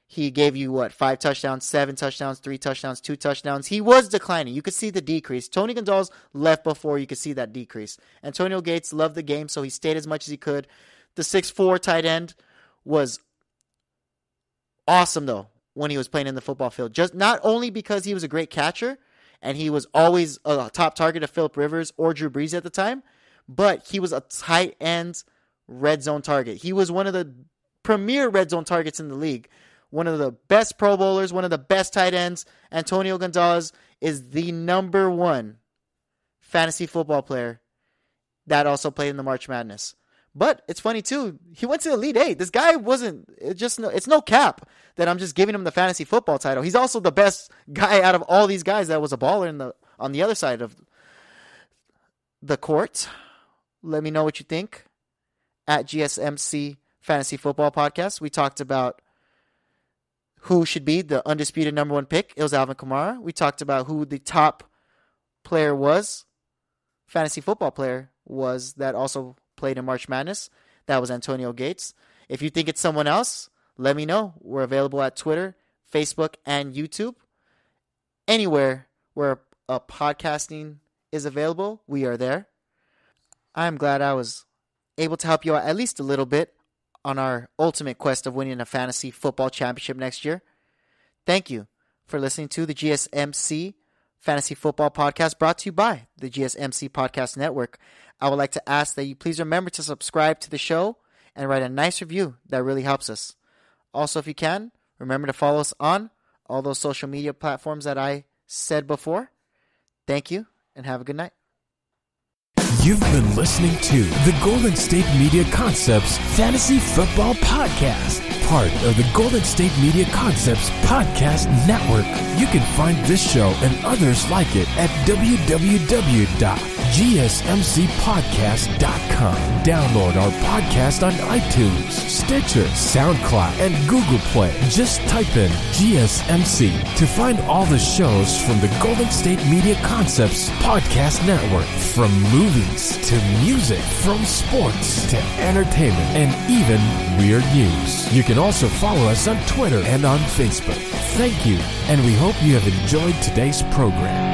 Speaker 2: he gave you, 5 touchdowns, 7 touchdowns, 3 touchdowns, 2 touchdowns. He was declining. You could see the decrease. Tony Gonzalez left before you could see that decrease. Antonio Gates loved the game, so he stayed as much as he could. The 6'4" tight end was awesome, though, when he was playing in the football field. Just not only because he was a great catcher, and he was always a top target of Phillip Rivers or Drew Brees at the time, but he was a tight end red zone target. He was one of the premier red zone targets in the league. One of the best Pro Bowlers, one of the best tight ends. Antonio Gonzalez is the number 1 fantasy football player that also played in the March Madness. But it's funny too, he went to the Elite 8. This guy it's no cap that I'm just giving him the fantasy football title. He's also the best guy out of all these guys that was a baller on the other side of the court. Let me know what you think at GSMC Fantasy Football Podcast. We talked about who should be the undisputed number 1 pick. It was Alvin Kamara. We talked about who the top player was, fantasy football player was, that also played in March Madness. That was Antonio Gates. If you think it's someone else, let me know. We're available at Twitter, Facebook, and YouTube. Anywhere where a podcasting is available, we are there. I'm glad I was able to help you out at least a little bit on our ultimate quest of winning a fantasy football championship next year. Thank you for listening to the GSMC Fantasy Football Podcast, brought to you by the GSMC Podcast Network. I would like to ask that you please remember to subscribe to the show and write a nice review. That really helps us. Also, if you can, remember to follow us on all those social media platforms that I said before. Thank you, and have a good night.
Speaker 1: You've been listening to the Golden State Media Concepts Fantasy Football Podcast, part of the Golden State Media Concepts Podcast Network. You can find this show and others like it at www.gsmcpodcast.com. Download our podcast on iTunes, Stitcher, SoundCloud, and Google Play. Just type in GSMC to find all the shows from the Golden State Media Concepts Podcast Network, from movies to music, from sports to entertainment, and even weird news. You can also follow us on Twitter and on Facebook. Thank you, and we hope you have enjoyed today's program.